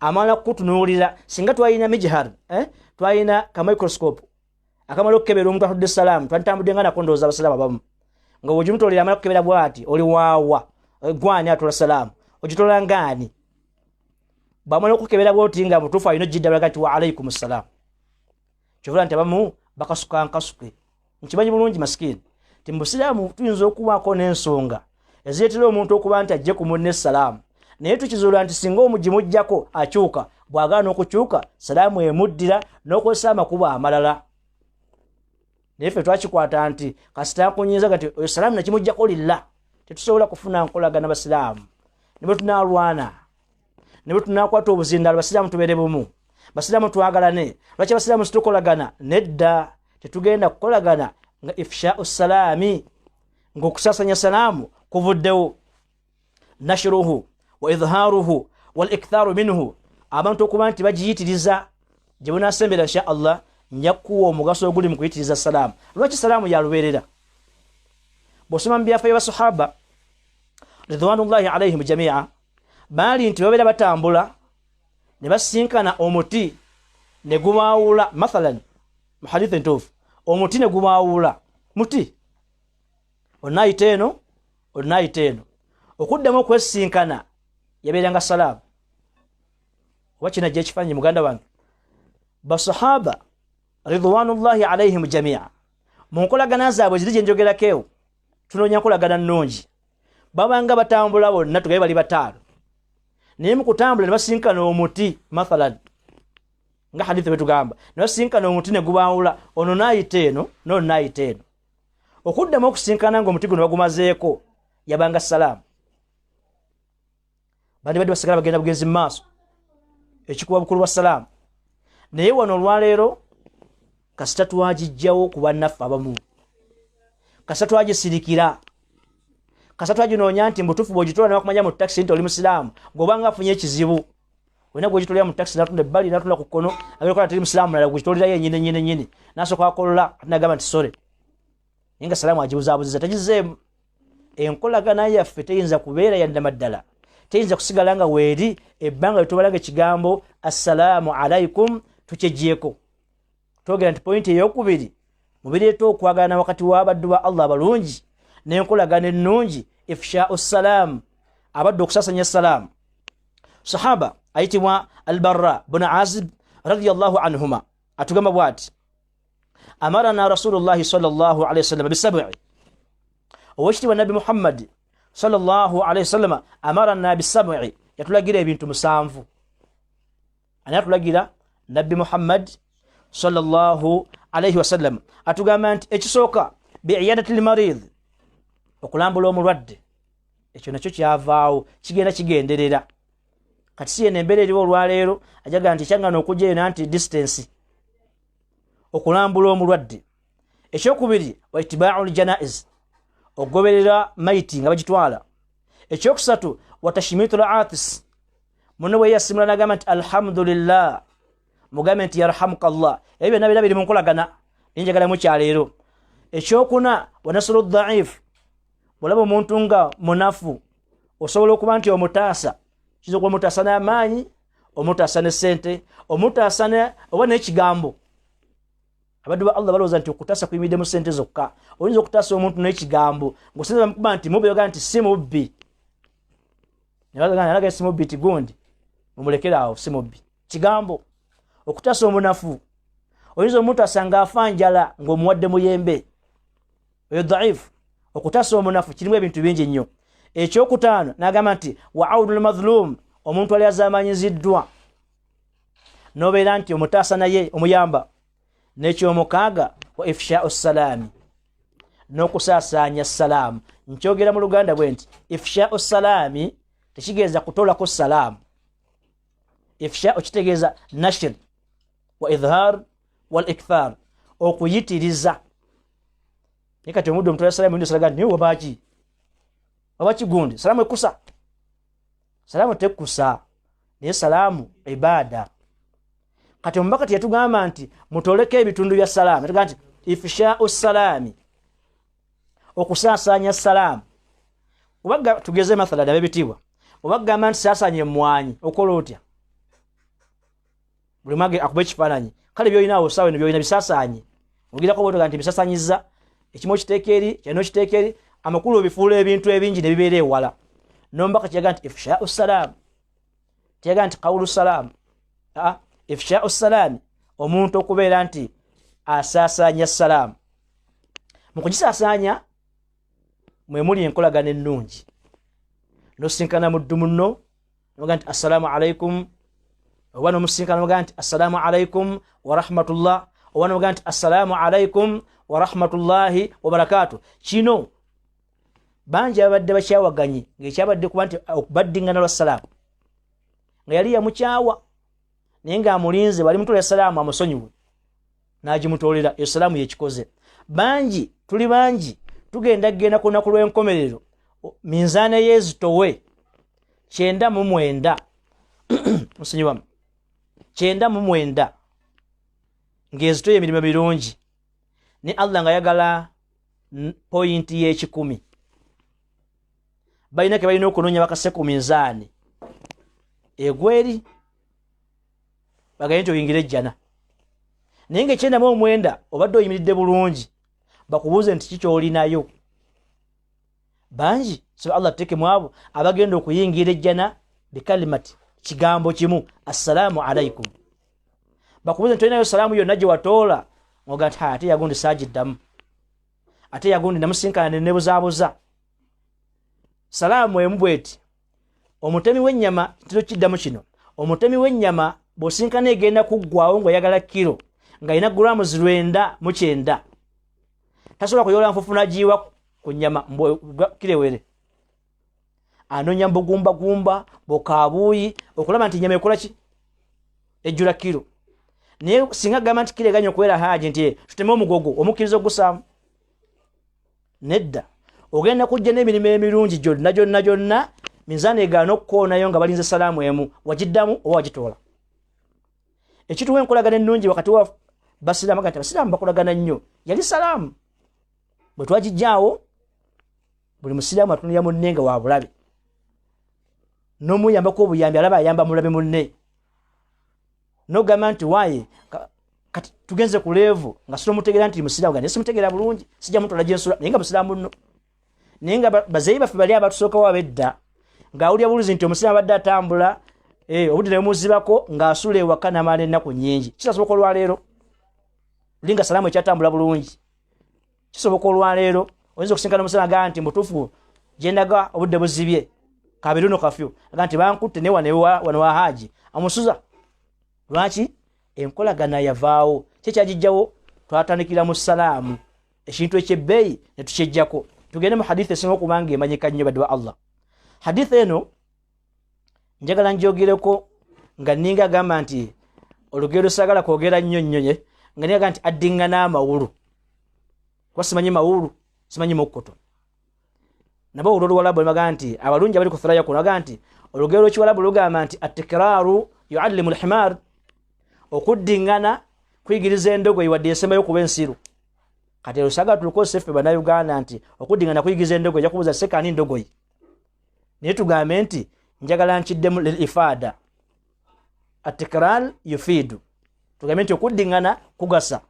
amala kutunuulira singa twalina mijhar twalina ka microscope akamala okukebera omuntu atudde salaamu twantambudde nga nakondooza abasiraamu abamu nga wojimutolera amala okukebera bwati oli waawa gwani atola salaamu ogitola ngani bamala okukebera bwoti nga mutuufu alina ojjidda balaga nti wa alaikum salaam kyovula nti abamu bakasuka nkasuke nkimanyi bulungi masikini ti mu busiraamu tuyinza okubaako n'ensonga ezireetera omuntu okuba nti ajje ku munne salaamu naye tukizuula nti singa omugimujjako akyuka bw'agaana okukyuka salaamu emuddira n'okozesa amakubo amalala naye ffe twakikwata nti kasita nkunyizaga nti oyo salaamu nakimujjako lilla tetusobola kufuna nkolagana basiraamu ne bwe tunaalwana ne bwe tunaakwata obuzindaalo basiraamu tubeere bumu basiraamu twagalane lwaki abasiraamu situkolagana nedda tetugenda kukolagana nga ifshau salaami ng'okusasanya salaamu kuvuddewo nashruhu wa idhaaruhu wal ikthaaru minhu abantu okuba nti bagiyitiriza gye bunaasembera insha allah nja kuwa omugaso oguli mu kuyitiriza salaamu lwaki salaamu yalubeerera bw'osoma mu byafaayo basahaba ridwanullahi alaihim jamia baali nti babeera batambula ne basinkana omuti ne gubaawula mathalan mu hadithi entuufu omuti ne gubaawula muti onaayita eno okuddamu okwesinkana yabeeranga salaamu oba kina gye kifaananyi muganda wange basahaba ridwanullahi alaihim jamia mu nkolagana zaabwe ziri gye njogerakeewo tunoonya nkolagana nnungi babanga batambula bonna tugabe bali bataano naye mu kutambula ne basinkana omuti mathalan nga hadithi betugamba ne basinkana omuti ne gubaawula ono naayita eno n'ono naayita eno okuddamu okusinkana ng'omuti guno bagumazeeko yabanga salaamu bandi badde basigala bagenda bugenzi mu maaso ekikuba bukulu bwa salaamu naye wano olwaleero kasita twagijjawo ku bannaffe abamu kasita twagisirikira kasita twaginoonya nti mbutuufu bw'ogitoola ne bakumanya mu takisi nti oli musiraamu ng'obanga afunye ekizibu olina gw'ogitolera mu takisi natunda ebbali natunda ku kkono agekola teri musiraamu mulala gw'ogitolerayo ennyini n'asooka akolola ate nagamba nti sore naye nga salaamu agibuzaabuziza tagizeemu enkolagana yaffe teyinza kubeera yaddamaddala teyinza kusigala nga weeri ebbanga litubalaga ekigambo assalaamu alaikum tukyejjeeko twogera nti pointi ey'okubiri mubireeta okwagana wakati w'abaddu ba allah abalungi n'enkolagana ennungi ifshau salaamu abadde okusasanya salaamu sahaba ayitibwa albarra buna azib radiyallahu anhuma atugamba bw'ati amarana rasulullahi sallallahu alaihi wasallam bisabi owekitiibwa nabbi muhammadi sallallahu alaihi wasallam amarana bisabi yatulagira ebintu musanvu ani atulagira nabbi muhammad sallallahu alaihi wasallam atugamba nti ekisooka bi'iyadati lmarid okulambula omulwadde ekyo nakyo kyavaawo kigenda kigenderera kati si yena embeera eriwo olwaleero ajaga nti kyangana okujja eno anti distance okulambula omulwadde ekyokubiri wa itibaau ljanaiz okugoberera maiti nga bagitwala ekyokusatu wa tashmitu laatis muno bwe yasimula nagamba nti alhamdulillah mugambe nti yarhamukallah ebyo byonna bira biri mu nkolagana ninjagala mukyaleero ekyokuna wa nasru dhaif bwolaba omuntu nga munafu osobola okuba nti omutaasa kiyinza okuba omutaasa n'amaanyi omutaasa ne ssente omutaasa oba n'ekigambo abaddu ba allah balowooza nti okutaasa kuyimidde mu ssente zokka oyinza okutaasa omuntu n'ekigambo ng'osinza bamukuba nti mubbi yoga nti si mubbi nalaga si mubbi tigundi mumulekere awo si mubbi kigambo okutaasa omunafu oyinza omutaasa ng'afa njala ng'omuwadde muyembe oyo dhaifu okutaasa omunafu kirimu ebintu bingi nnyo ekyokutaano n'agamba nti wa audul madhulum omuntu ali azamanyiziddwa n'obeera nti omutaasa naye omuyamba n'ekyomukaaga wa ifshau salaami n'okusaasaanya salaamu nkyogera mu luganda bwe nti ifshau salaami tekitegeeza kutolako salaamu ifshau kitegeeza nashr wa idhaar wal ikthar okuyitiriza nikati omuddu omutwala salaamu indi osalaga niwe wabaki gundi salaamu ekusa salaamu tekusa naye salaamu ibaada kati omubaka tiyatugamba nti mutoleko ebitundu bya salaamu yatugamba nti ifshau salaami okusaasaanya salaamu obaga tugeze mathalan ab'ebitiibwa obagamba nti saasaanya emmwanyi okola otya buli mwage akuba ekifaananyi kale byolina awo sawa eno byolina bisaasaanye ogirako boto ganti bisasanyiza ekimu kitekeri kyano kitekeri amakulu bifuula ebintu ebingi ne bibeera ewala nombaka kyaga nti ifsha'u salam kyaga nti qawlu salam ifsha'u salam omuntu okubeera nti asasanya salam mu kugisasanya mwe muli enkolagana ennungi nosinkana muddu munno noga nti assalamu alaikum oba nomusinkana noga nti assalamu alaikum wa rahmatullah oba noga nti assalamu alaikum wa rahmatullahi wa barakatuh. Kino banji abadde bakyawaganye ng'ekyabadde kuba nti okubaddingana lwa salaamu nga yali yamukyawa naye ng'amulinze bali mutola salaamu amusonyiwe n'agimutoolera eyo salaamu yekikoze. Banji tuli bangi tugenda genda ku lunaku lw'enkomerero minzaana yeezitowe 99 musonyiwamu 99 ng'ezitoye emirimu birungi ne Allah nga yagala pointi y'ekikumi balina ke balina okunoonya bakase ku minzaani egweri bagaye nti oyingire ejjana naye ng'ekyenda mu omwenda obadde oyimiridde bulungi bakubuuze nti kiki olinayo. Bangi so Allah teke mwabo abagenda okuyingira ejjana bikalimati kigambo kimu assalamu alaikum bakubuuze nti olinayo salaamu yonna gye watoola ngoga nti ate yagundi saagiddamu ate yagundi namusinkana ne buzaabuza salaamu emu bweti omutemi w'ennyama kiro kiddamu kino omutemi w'ennyama bw'osinkana egenda kuggwawo ng'oyagala kiro ng'alina gulaamu 99 tasobola kuyoola nfufuna giiwa ku nnyama kirewere anoonya mbugumbagumba bukaabuuyi okulaba nti nnyama ekola ki ejjula kiro naye singa gamba nti kireganya okubeera haaji nti tuteme omugogo omukkiriza ogusaamu nedda ogenda kujja n'emirimu emirungi gyonna minzaani egaana okukoonayo nga balinze salaamu emu wagiddamu oba wagitoola. Ekituwa enkolagana ennungi wakati wa basiraamu agati abasiraamu bakolagana nnyo yali salaamu bwe twagijjaawo buli musiraamu atunulira munne nga wa bulabe n'omuyambako obuyambi alaba ayamba mulabe munne nogamba nti waaye kati tugenze ku levu nga sinomutegeera nti musiraamu nga nesimutegeera bulungi sijja mutola gyensula naye nga musiraamu nno naye nga bazeeyi baffe bali abatusookawo ab'edda ng'awulira buluzi nti omusiraamu abadde atambula obudde ne bumuzibako ng'asula ewaka n'amaala ennaku nnyingi kisasoboka olwaleero linga salaamu ekyatambula bulungi kisoboka olwaleero oyinza okusinkana omusiraamu agaa nti mutuufu gyendaga obudde buzibye kabiruno kafyu agaa nti bankutte ne wano wa haaji amusuza lwaki enkolagana yavaawo kyekyagijjawo twatandikira mu salaamu ekintu ekyebbeeyi ne tukyejjako. Tugende mu hadithi esinga okubanga emanyika nnyo badde wa Allah. Hadithi eno njagala njogereko nga ninga agamba nti olugero sagala kwogera nnyo nnyo nga ninga nti addingana amawulu kuba simanyi mawulu simanyi mukkoto nabo olw'oluwalabu baga nti abalungi abali ku Thurayya kuno baga nti olugero kiwalabu lugamba nti attikiraaru yuallimu alhimar okuddingana kuyigiriza endogoyi wadde esembayo kuba ensiru. Kati olusaga tulukozesa ffe bannayuganda nti okuddingana kuyigiriza endogoyi ejja kubuuza sekani ndogoyi naye tugambe nti njagala nkiddemu lifada attikiraal yufiidu tugambe nti okuddingana kugasa.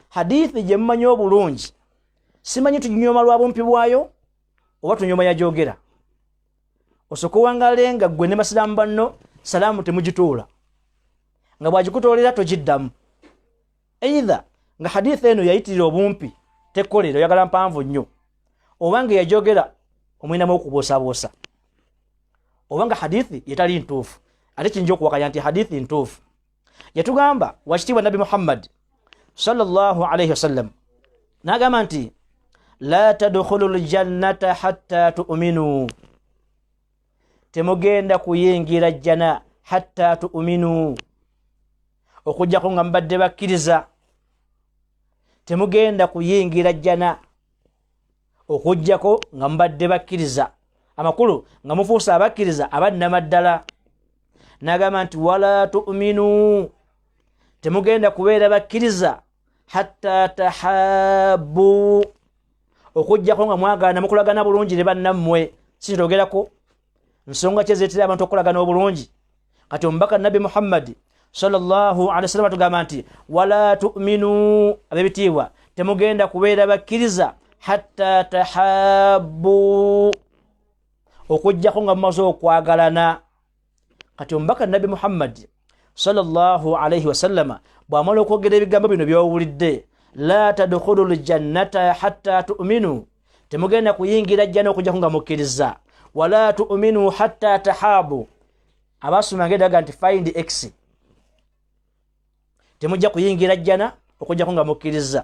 Hadithi gye mumanyi obulungi simanyi tuginyoma lwa bumpi bwayo oba tunyoma yajogera osooka owangale nga ggwe ne basiraamu banno salaamu temugituula nga bwagikutoolera togiddamu either nga hadithi eno yayitirira obumpi tekkolera oyagala mpanvu nnyo oba nga yajogera omwinamu okuboosaboosa oba nga hadithi yetali ntuufu ate kiyinza okuwakanya nti hadithi ntuufu. Yatugamba wakitiibwa Nabi Muhammad sallallahu alayhi wasallam n'agamba nti la tadkhulu ljannata hatta tu'minu temugenda kuyingira jjana hatta tu'minu okujjako nga mbadde bakkiriza temugenda kuyingira jjana okujjako nga mbadde bakkiriza amakulu nga mufuusa abakkiriza abannamaddala. N'agamba nti wala tu'minu temugenda kubeera bakkiriza hatta tahabbu okujjako nga mwagaana mukolagana bulungi ne bannammwe. Sikitogerako nsonga kyezeetera abantu okukolagana obulungi. Kati omubaka Nabi Muhammad sallallahu alaihi wasallam tugamba nti wala tu'minu abebitiibwa temugenda kubeera bakkiriza hatta tahabbu okujjako nga mumaze okwagalana. Kati omubaka Nabi Muhammad sallallahu alaihi wasallama bw'amala okwogera ebigambo bino by'owulidde, la tadkhulu ljannata hatta tu'minu, temugenda kuyingira jjana okujjako nga mukkiriza, wala tu'minu hatta tahabu, abasoma ngedaga nti find x, temujja kuyingira jjana okujjako nga mukkiriza,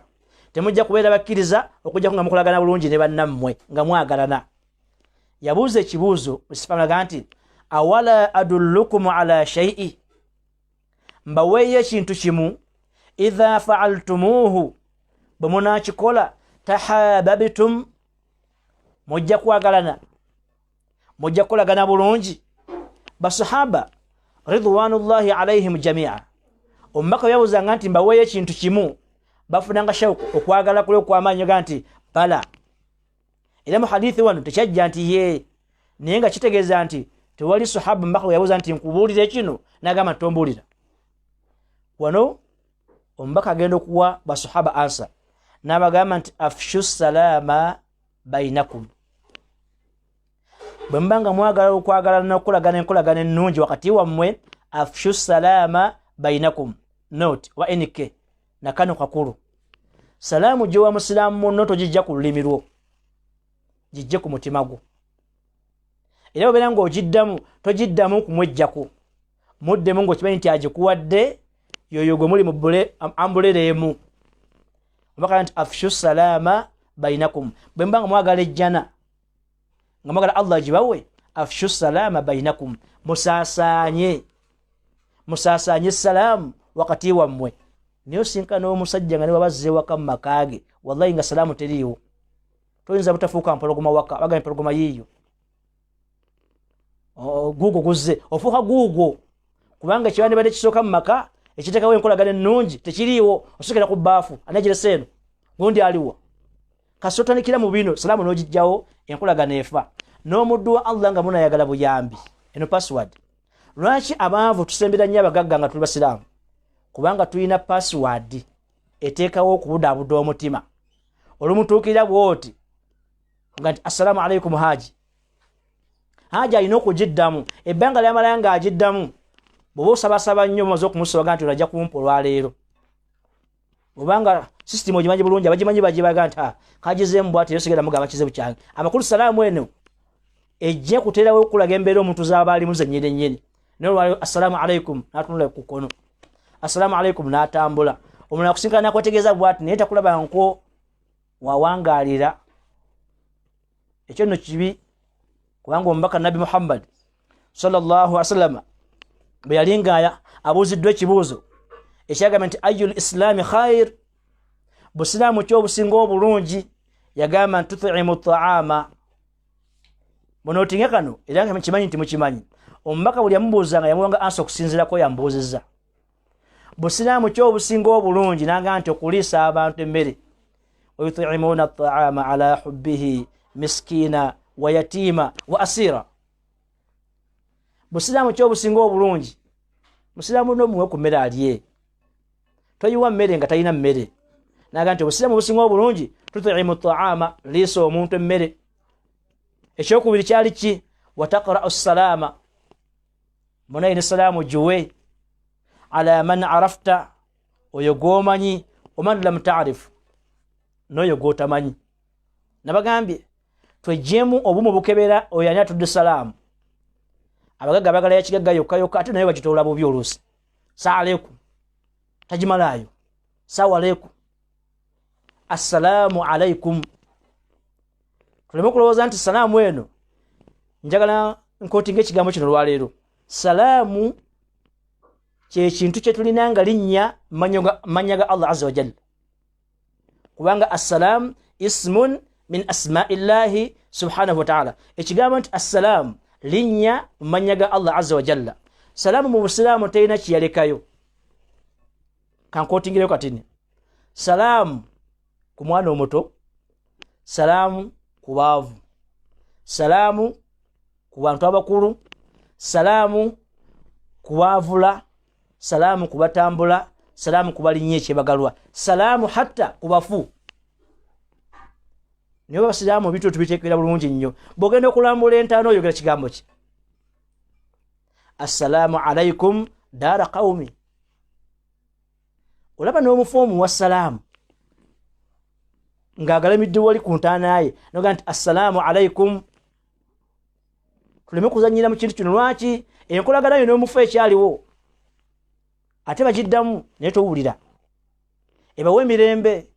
temujja kubeera bakkiriza okujjako nga mukolagana bulungi ne bannammwe nga mwagalana. Yabuuza ekibuuzo musifanaga nti awala adullukum ala shay'i, mbaweeyo ekintu kimu, idha fa'altumuhu, bwe munaakikola, tahababitum, mujja kwagalana, mujja kukolagana bulungi. Basahaba ridwanullahi alaihim jamia omubaka yabuuzanga nti mbaweeyo ekintu kimu, bafunanga shauku okwagala kule okw'amaanyi ga nti bala. Era mu hadithi wano tekyajja nti ye, naye nga kitegeeza nti tewali sahaba mbaka yabuuza nti nkubuulire kino n'agamba ntombuulira. Wano omubaka agenda okuwa basahaba ansa n'abagamba nti afshu salama bainakum, bwe mbanga mwagala okwagalana n'okukolagana enkolagana ennungi wakati wammwe, afshu salama bainakum, note wa nk nakano kakulu. Salaamu gyowa musiraamu munno togijja ku lulimi lwo, gijje ku mutima gwo. Era obeera ng'ogiddamu togiddamu kumwejjako, muddemu ng'okimanyi nti agikuwadde yoyo gwe muli mu ambulera emu. Omubaka nti afshu salama bainakum, bwe mbanga mwagala ejjana nga mwagala Allah gibawe, afshu salama bainakum, musaasaanye salaamu wakati wammwe. Naye osinkana omusajja nga ne wabazze waka mu makaage, wallahi nga salaamu teriiwo, toyinza butafuuka mpologoma waka, bagamba empologoma yiiyo guugo guzze, ofuuka guugo, kubanga ekibandibadde kisooka mu maka ekiteekawo enkolagana ennungi tekiriiwo, osokera ku bbaafu anagirese eno gundi aliwa. Kasotandikira mu bino salaamu n'ogijjawo, enkolagana efa. N'omuddu wa Allah nga munayagala buyambi, eno password. Lwaki abanvu tusembera nnyo abagagga nga tuli basiraamu? Kubanga tulina password eteekawo okubudaabuda omutima. Olumutuukirira bw'oti nga nti assalamu alaikum haji, haji alina okugiddamu, ebbanga lyamala nga agiddamu. Bw'oba osabasaba nnyo mumaze okumusobaga nti olajja kumpa olwaleero, obanga system ogimanyi bulungi, abagimanyi bagibaga nti kagizeemu bw'ati yosigera mugamba kizibu kyange. Amakulu salaamu eno ejje kuteerawo okulaga embeera omuntu z'aba alimu zennyini nnyini. N'olwaleero assalamu alaikum n'atunula ku kkono, assalamu alaikum n'atambula. Omulala akusinkana n'akwetegeeza bw'ati naye takulaba nko wawangaalira. Ekyo nno kibi, kubanga omubaka Nabi Muhammad sallallahu alaihi wasallam bwe yali nga abuuziddwa ekibuuzo ekyagamba nti ayyul islaami khair, busiraamu ki obusinga obulungi, yagamba nti tut'imu ta'ama. Munootinge kano era nga kimanyi nti mukimanyi. Omubaka buli yamubuuzanga yamuwanga ansa okusinziirako yambuuzizza. Busiraamu ki obusinga obulungi, n'agamba nti okuliisa abantu emmere. Wa yut'imuuna ta'ama ala hubbihi miskiina wa yatiima wa asiira. Busiraamu ki obusinga obulungi, musiraamu n'omuwe ku mmere alye, toyiwa mmere nga talina mmere. N'agamba nti obusiraamu obusinga obulungi tut'imu ta'ama, liisa omuntu emmere. Ekyokubiri kyali ki? Wa taqra'u salaama, munayi ne salaamu giwe, ala man arafta, oyo gw'omanyi, oman lam ta'rif, n'oyo gw'otamanyi. Nabagambye twejjeemu obumu bukebera oyo ani atudde salaamu. Abagagga bagala yakigagga yokka yokka, ate naye bagitoola bubi oluusi. Saa aleikum tagimalaayo, saawa aleikum, assalaamu alaikum. Tuleme kulowooza nti salaamu eno, njagala nkootinga ekigambo kino olwaleero, salaamu kyekintu kye tulina nga linnya mannya ga Allah azza wa jalla, kubanga assalaamu ismun min asma'illahi subhanahu wa ta'ala. Ekigambo nti assalaamu linnya mannya ga Allah azza wa jalla. Salaamu mu busiraamu terina kiyalekayo. Kankootingireyo katini. Salaamu ku mwana omuto, salaamu ku baavu, salaamu ku bantu abakulu, salaamu ku baavula, salaamu kubatambula, salaamu kubalinnye ekyebagalwa, salaamu hatta kubafu. Niyo basiraamu bitu tubiteekera bulungi nnyo. Bw'ogenda okulambula entaano oyogera kigambo ki? Assalaamu alaikum daara qawmi. Olaba n'omufu omuwa salaamu ng'agalamidde wali ku ntaana ye noga nti assalaamu alaikum. Tuleme kuzannyira mu kintu kino. Lwaki? Enkolagana yo n'omufu ekyaliwo ate bagiddamu naye towulira. Ebawa emirembe.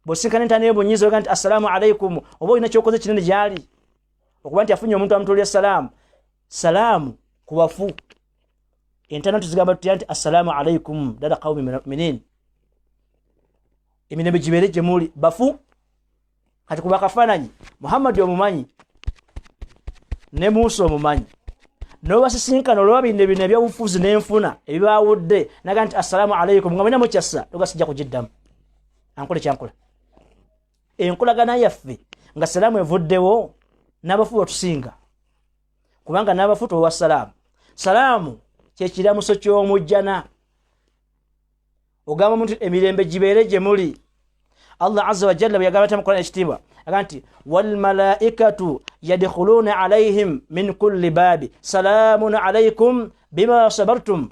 Bw'osinkana entaana ye bunyiza oga nti assalaamu alaikum, oba olina kyokoze kinene gyali okuba nti afunye omuntu amutuulira salaamu. Salaamu ku bafu. Entaana tuzigamba tutya nti assalaamu alaikum daara qawmi mu'miniin. Emirembe gibeere gye muli bafu. Kati kuba akafaananyi Muhammad omumanyi ne Musa omumanyi, n'obasisinkana olwa bino ebyobufuzi n'enfuna ebibaawudde naga nti assalaamu alaikum nga mulina mukyassa toga sijja kugiddamu. Ankole kyankola. Enkolagana yaffe nga salaamu evuddewo n'abafu batusinga kubanga n'abafu towa salaamu. Salaamu kyekiramuso ky'omujjana. Ogamba muntu emirembe gibeere gye muli. Allah azza wa jalla bweyagamba mu Qur'an ekitiibwa aga nti wal malaikatu yadkhuluna alaihim min kulli baabi salaamun alaikum bima sabartum.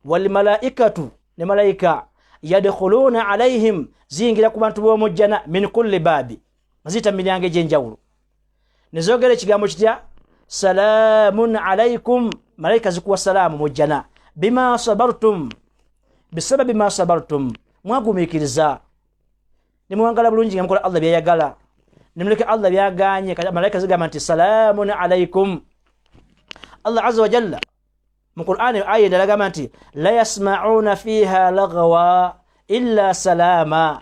Wal malaikatu ne malaika yadkhuluna alaihim zingira ku bantu b'omujjana min kulli baabi mazita milyango egy'enjawulo. Nezogera ekigambo kitya? Salaamun alaikum. Malaika zikuwa salaamu mujjana bima sabartum, bisababi ma sabartum, mwagumiikiriza ne muwangala bulungi nga mukola Allah byayagala ne muleka Allah byaganye. Malaika zigamba nti salaamun alaikum. Allah azza wa jalla mu Qur'an aya endala agamba nti la yasma'una fiha lagwa illa salama.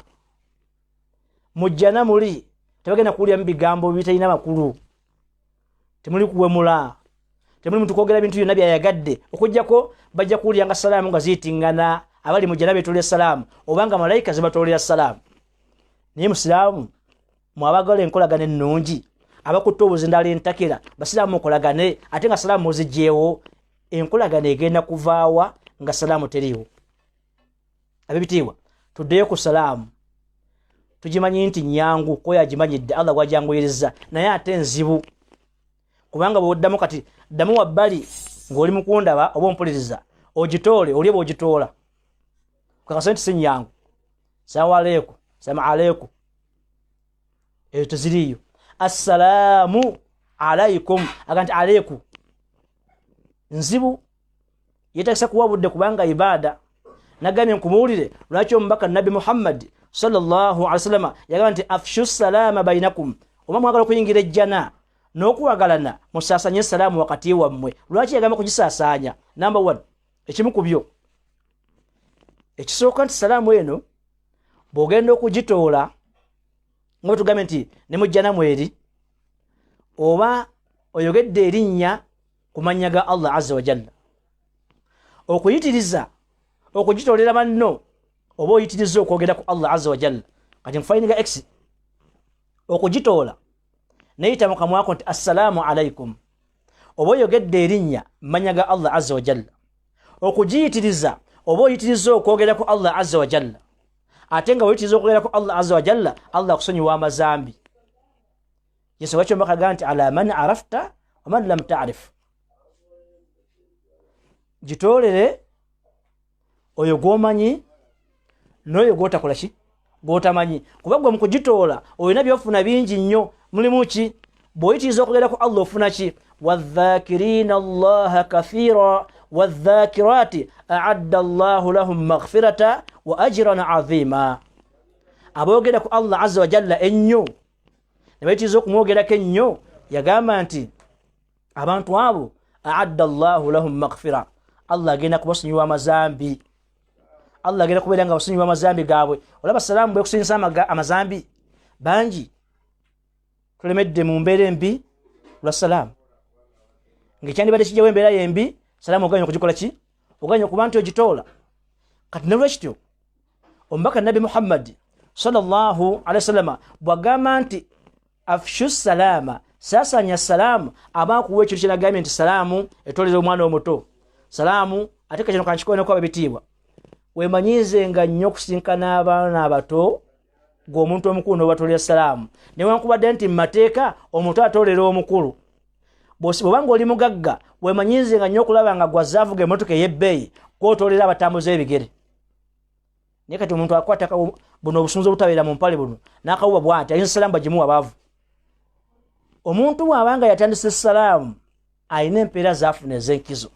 Mujjana muli tebagenda kuwulira mu bigambo bitalina makulu, temuli kuwemula, temuli muntu kwogera bintu byonna byayagadde okujjako bajja kuwulira nga salaamu nga ziyitingana abali mujjana beetolera salaamu obanga malayika zibatolera salaamu. Naye musiraamu mwabagala enkolagana ennungi abakutte obuzindala entakera basiraamu mukolagane ate nga salaamu muzigyewo. Enkolagana egenda kuvaawa nga salaamu teriiwo. Ab'ebitiibwa tuddeyo ku salaamu. Tugimanyi nti nyangu koyo agimanyidde Allah gwajanguyiriza naye ate nzibu kubanga bw'oddamu kati ddamu wabbali ng'oli mukundaba oba ompuliriza ogitoole oli oba ogitoola kakasa nti si nyangu. Salaamu aleikum, salaamu aleikum, eyo teziriiyo. Assalaamu alaikum aga nti aleikum nzibu yeetagisa kuwa budde kubanga ibaada. Nagambye nkumuwulire lwaki omubaka Nabi Muhammad sallallahu alaihi wasallam yagamba nti afshu salaama bainakum. Oba mwagala okuyingira ejjana n'okuwagalana musaasanye salaamu wakati wammwe. Lwaki yagamba kugisaasaanya? Number 1 ekimu ku byo ekisooka nti salaamu eno bw'ogenda okugitoola nga tugambe nti ne mujjana mweri oba oyogedde erinnya ku mannya ga Allah azza wa jalla, okuyitiriza okugitoolera banno oba oyitiriza okwogera ku Allah azza wa jalla. Kati mufainiga x okugitoola neyita mu kamwako nti assalaamu alaikum, oba oyogedde erinnya mannya ga Allah azza wa jalla. Okugiyitiriza oba oyitiriza okwogera ku Allah azza wa jalla, ate nga oyitiriza okwogera ku Allah azza wa jalla, Allah akusonyiwa amazambi. Yesu wakyo mbakaga nti ala man arafta wa man lam ta'rif. Gitoolere oyo gwomanyi n'oyo gwotakola ki gwotamanyi, kuba gwe mu kugitoola olina byofuna bingi nnyo. Mulimu ki? Bw'oyitiriza okwogera ku Allah ofuna ki? wadhakirina allaha kathira wadhakirati a'adda Allahu lahum maghfirata wa ajran 'azima. Aboogera ku Allah azza wa jalla ennyo ne bayitiriza okumwogerako ennyo, yagamba nti abantu abo a'adda Allahu lahum maghfira, Allah agenda kubasonyiwa amazambi. Allah agenda kubeera nga basonyiwa amazambi gaabwe. Olaba salaamu bwe kusonyisa amazambi bangi tulemedde mu mbeera embi lwa salaamu. Ng'ekyandibadde kijjawo embeera yembi, salaamu oganya okugikola ki? Oganya okuba nti ogitoola. Kati ne lwekityo omubaka Nabi Muhammad sallallahu alaihi wasallam bw'agamba nti afshu salaama, saasaanya salaamu, abakuwa ekyo kinagambye nti salaamu etoolera omwana omuto, salaamu ate kino kanchikone kwa babitibwa wemanyize nga nnyo kusinkana abaana abato ng'omuntu omukulu n'obatolera salaamu newankubadde nti mmateeka omuto atolera omukulu bw'obanga oli mugagga wemanyize nga nnyo okulaba nga gwazaavuga emmotoka ey'ebbeeyi kw'otolera abatambuza ebigere naye kati omuntu akwata buno obusunzi obutabeera mu mpale buno n'akawuba bw'ati ayinza salaamu bagimuwa baavu omuntu bw'abanga yatandise salaamu alina empeera zaafuna ez'enkizo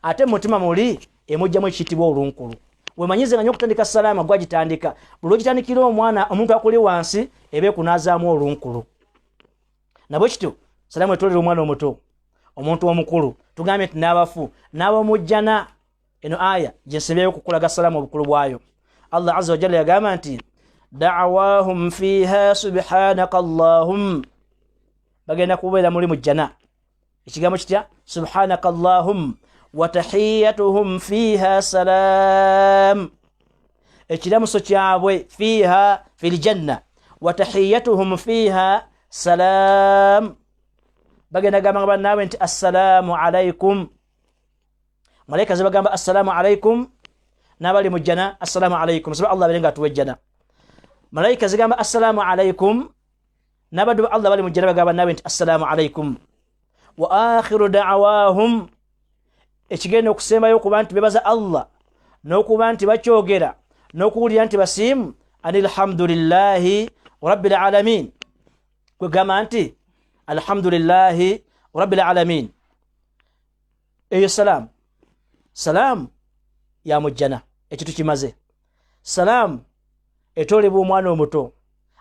ate mu mutima muli emujjamu ekiyitibwa olunkulu wemanyize nga nnyo okutandika salaamu gwagitandika buli ogitandikira omwana omuntu akuli wansi ebe kunaazaamu olunkulu nabwe kityo salaamu etolera omwana omuto omuntu omukulu tugambye nti n'abafu n'abamujjana eno aya gyensembeyo okukulaga salaamu obukulu bwayo Allah azza wa jalla yagamba nti da'awahum fiha subhanaka allahum bagenda kubeera muri mujjana ekigambo kitya subhanaka allahum wa tahiyyatuhum fiha salam ekiramuso kyabwe fiha fil janna wa tahiyyatuhum fiha salam bagenda gamba bannaabwe nti assalamu alaikum malaika zibagamba assalamu alaikum n'abali mu jjana assalamu alaikum sababu Allah abeerenga atuwa ejjana malaika zigamba assalamu alaikum n'abaddu Allah bali mu jjana bagamba bannaabwe nti assalamu alaikum wa akhiru da'awahum ekigenda okusembayo okuba nti bebaza Allah n'okuba nti bakyogera n'okuwulira nti basiimu anilhamdulillahi rabbil alamin kwegamba nti alhamdulillahi rabbil alamin eyo salamu ya mujjana ekitu kimaze salamu etolebwa omwana omuto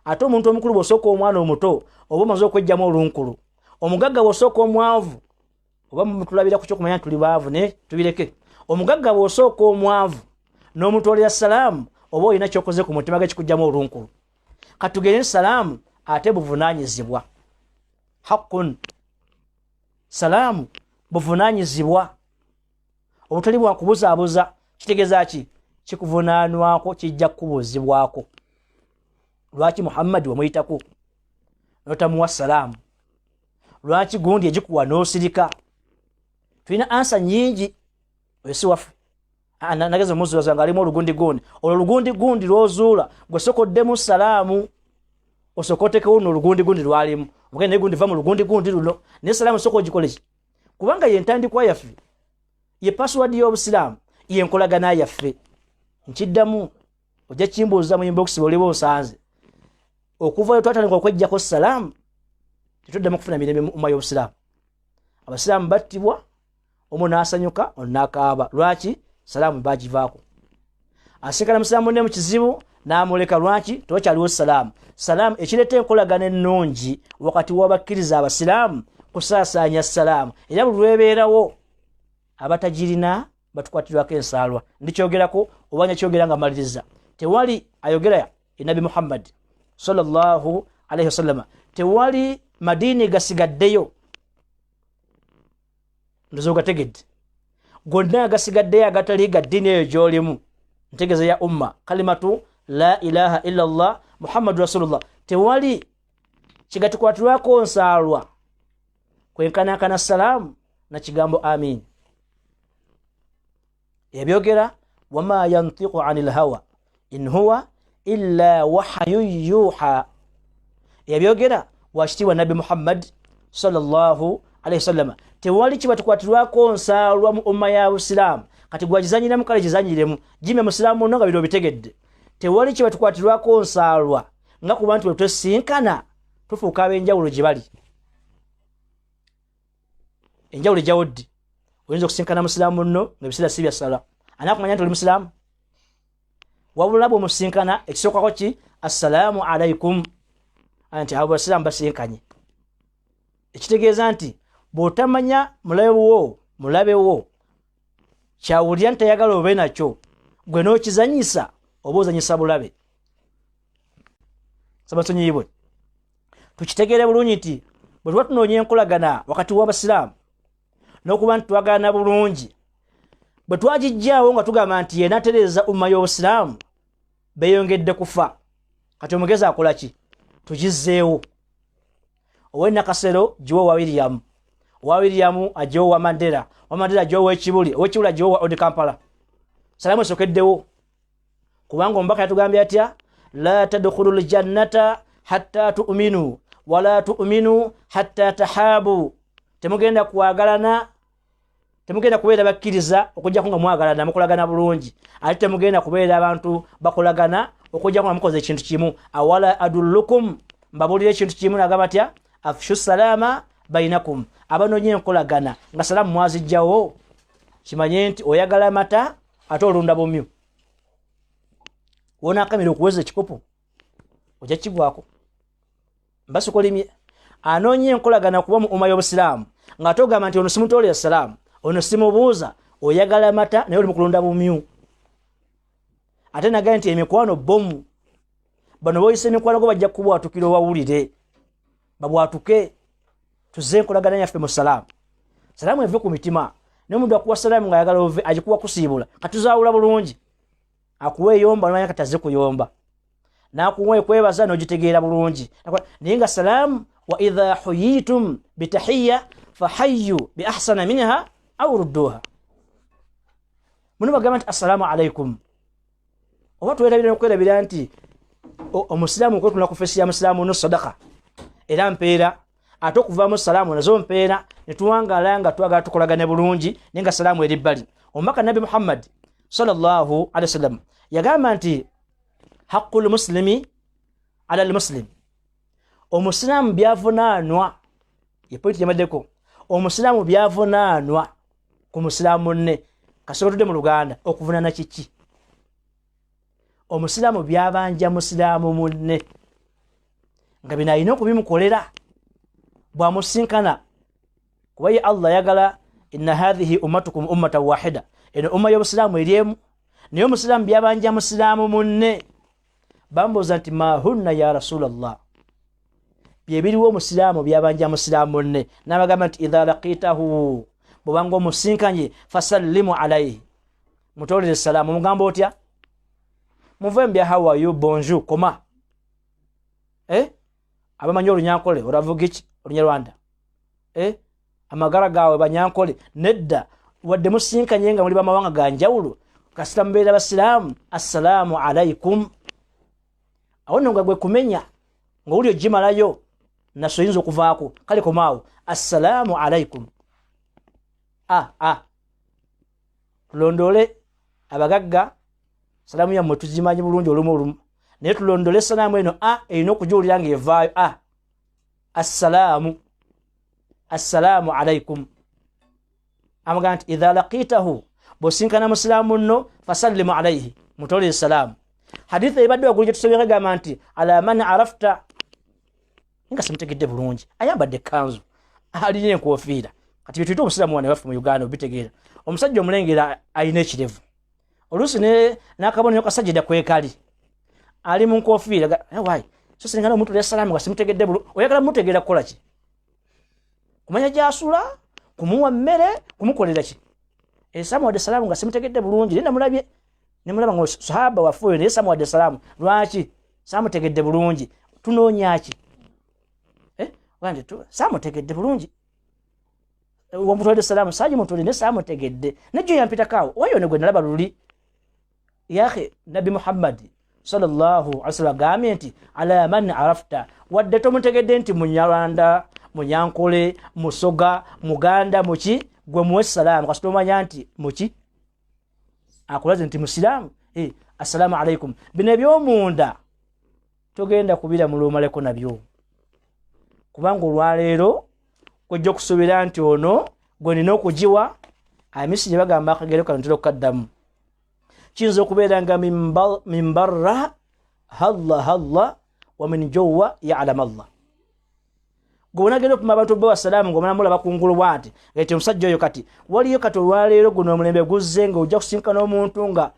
ate omuntu omukulu bw'osooka omwana omuto oba omaze okwejjamu olunkulu omugagga bw'osooka omwavu oba mutulabira ku kyokumanya tuli baavu ne tubireke omugagga bw'osooka omwavu n'omutolera salaamu oba olina kyokoze ku mutima gekikujjamu olunkulu katugere salaamu ate buvunaanyizibwa haqqun salaamu buvunaanyizibwa obutali bwa kubuzaabuza kitegeeza ki kikuvunaanwako kijja kubuuzibwako lwaki Muhammad wamuyitako notamuwa salaamu lwaki gundi egikuwa n'osirika tulina ansa nyingi esi waffe nageze omuzi wazanga alimu olugundi gundi olwo olugundi gundi lw'ozuula gwe sokoddemu salaamu osokotekewo n'olugundi gundi lwalimu ogenda naye gundi va mu lugundi gundi luno naye salaamu soko ogikole ki kubanga ye ntandikwa yaffe ye password y'obusiraamu ye enkolagana yaffe nkiddamu ojja kimbuuza mu inbox bw'oliba osanze okuvayo twatandika okwejjako salaamu tetuddamu kufuna mirembe mu umma y'obusiraamu abasiraamu battibwa omu n'asanyuka onnaakaaba lwaki salaamu bagivaako asinkana musiraamu ne mu kizibu n'amuleka lwaki tewakyaliwo salaamu ekireeta enkolagana ennungi wakati w'abakkiriza abasiraamu kusaasaanya salaamu era buli lwebeerawo abatagirina batukwatirwako ensaalwa ndikyogerako oba nyakyogera nga maliriza tewali ayogera nabi Muhammad sallallahu alaihi wasallama tewali madiini gasigaddeyo ndozo gategedde gonna gasigaddeyo agatali ga ddiini eyo gy'olimu ntegeeza ya umma kalimatu la ilaha illa Allah Muhammadu rasulullah tewali kigatukwatirwako nsaalwa kwenkanankana salaamu na kigambo amin ebyogera wama yantiqu anil hawa in huwa illa wahyun yuha ebyogera wakitiibwa nabi Muhammad sallallahu alaihi wasallam tewali kibatukwatirwako nsaalwa mu umma ya Busiraamu kati gwagizanyiramu kale gizanyiremu jime musiraamu nno nga bino bitegedde tewali kibatukwatirwako nsaalwa nga ku bantu betwesinkana tufuuka ab'enjawulo gye bali enjawulo ejawoddi oyinza okusinkana musiraamu nno nga ebiseera si bya ssala anakumanya nti oli musiraamu wabula bw'omusinkana ekisookako ki assalaamu alaikum anti abo basiraamu basinkanye ekitegeeza nti bw'otamanya mulabewo kyawulira nti tayagala obe nakyo gwe n'okizanyisa oba ozanyisa bulabe sabasonyiibwe tukitegeere bulungi nti bwe tuba tunoonya enkolagana wakati w'abasiraamu n'okuba nti twagana bulungi bwe twagijjaawo nga tugamba nti yena atereeza umma y'obusiraamu beeyongedde kufa kati omugezi akola ki tugizzeewo ow'ennakasero giwe wa William wa William ajowa Mandela ajowa Owekibuli ajowa Odi Kampala salamu esokeddewo kubanga ombaka yatugambye atya la tadkhulul jannata hatta tu'minu wala tu'minu hatta tahabu temugenda kuwagalana temugenda kubeera bakkiriza okujjako nga mwagalana mukolagana bulungi ate temugenda kubeera abantu bakolagana okujjako nga mukoze ekintu kimu awala adullukum mbabulira ekintu kimu nagamba atya afshu salama bainakum abanonye enkolagana nga salamu mwazijjawo kimanye nti oyagala mata ate olunda bomyu wona akamira okuweza ekikopo ojja kigwako mbasukolimye anonye enkolagana kuba mu umma y'Obusiraamu nga togamba nti ono simutolera salaamu ono simubuuza oyagala mata naye oli mukulunda bumyu ate nagaye nti emikwano bomu bano boyise emikwano go bajja kubwatukira owawulire babwatuke tuze enkolagana yaffe mu salaamu salaamu eve ku mitima n'omuntu akuwa salaamu nga ayagala ove agikuwa kusiibula katuzaawula bulungi akuwa eyomba nomanya kataze kuyomba nakuwa ekwebaza n'ogitegeera bulungi naye nga salaamu wa idha huyitum bitahiyya fahayyu bi ahsana minha aw rudduha muno bagamba nti assalamu alaikum oba twerabira n'okwerabira nti omusiraamu kwetuna ku fesi ya musiraamu no sadaka era mpeera ate okuvaamu salaamu nazo mpeera netuwangala nga twagala tukolagane bulungi naye nga salaamu eri bbali omubaka nabi Muhammad sallallahu alaihi wasallam yagamba nti haqqul muslimi ala al-muslim omusiraamu byavunaanwa ye pointi yamaddeko omusiraamu byavunaanwa ku musiraamu munne kasobotudde mu Luganda okuvunaana kiki omusiraamu byabanja musiraamu munne nga bino alina okubimukolera bwamusinkana kuba ye Allah yagala inna hadhihi ummatukum ummatan wahida eno umma y'Obusiraamu eryemu naye omusiraamu byabanja musiraamu munne bambuuza nti ma hunna ya Rasulallah byebiriwo omusiraamu byabanja musiraamu munne n'abagamba nti idha laqitahu bwobanga omusinkanye fasallimu alayhi mutolere salaamu mugamba otya muvembya how are you bonjour koma abamanyi olunyankole oravuga iki olunyarwanda amagara gawe banyankole nedda wadde musinkanye nga muli bamawanga ga njawulo kasita mubeera basiraamu assalamu alaikum awo nno nga gwe kumenya ng'oli ogimalayo nasoyinza okuvaako kale komaawo assalamu alaikum tulondole abagagga salaamu yammwe tuzimanyi bulungi olumu naye tulondole salaamu eno erina okugiwulira nga evaayo assalamu alaikum amagamba nti idha laqitahu bwosinkana musiraamu nno fasallimu alaihi mutolere salaamu haditha ebadde wagulu gyetusomye gamba nti ala man arafta nga simutegedde bulungi ayambadde ekkanzu alina enkofiira kati byetuyita omusiraamu wane waffe mu Uganda obitegeera omusajja omulengera alina ekirevu oluusi n'akabonero kasajjida kwekali ali mu nkofiira wayi so singana omuntu salaamu nga simutegedde bulungi oyagala mutegeera kukola ki kumanya gy'asula kumuwa mmere kumukolera ki esamu wadde salaamu nga simutegedde bulungi naye namulabye nemulaba nga sahaba waffe oyo naye samu wadde salaamu lwaki saamutegedde bulungi tunoonya ki saamutegedde bulungi wamutwalidde salaamu saaji mutwalidde naye saamutegedde najjo yampitakawo wayo ne gwe nalaba luli yahe nabi Muhammad sallallahu alaihi wasallam agambye nti ala man arafta wadde tomutegedde nti munyarwanda munyankole musoga muganda muki gwe muwe salaamu kasita omanya nti muki akulaze nti musiraamu assalamu alaikum bino ebyomunda togenda kubira mulumaleko nabyo kubanga olwaleero kujja okusuubira nti ono gwe nina okugiwa amisiri bagamba akagero kano ntera okukaddamu kiyinza okubeera nga mimbarra halla wa min jowa ya'lam Allah gobonagenda okupima abantu bawa salaamu ng'omunamulaba kungulu bwati ngaite omusajja oyo kati waliyo kati olwaleero guno omulembe guzze nga ojja kusinkana omuntu nga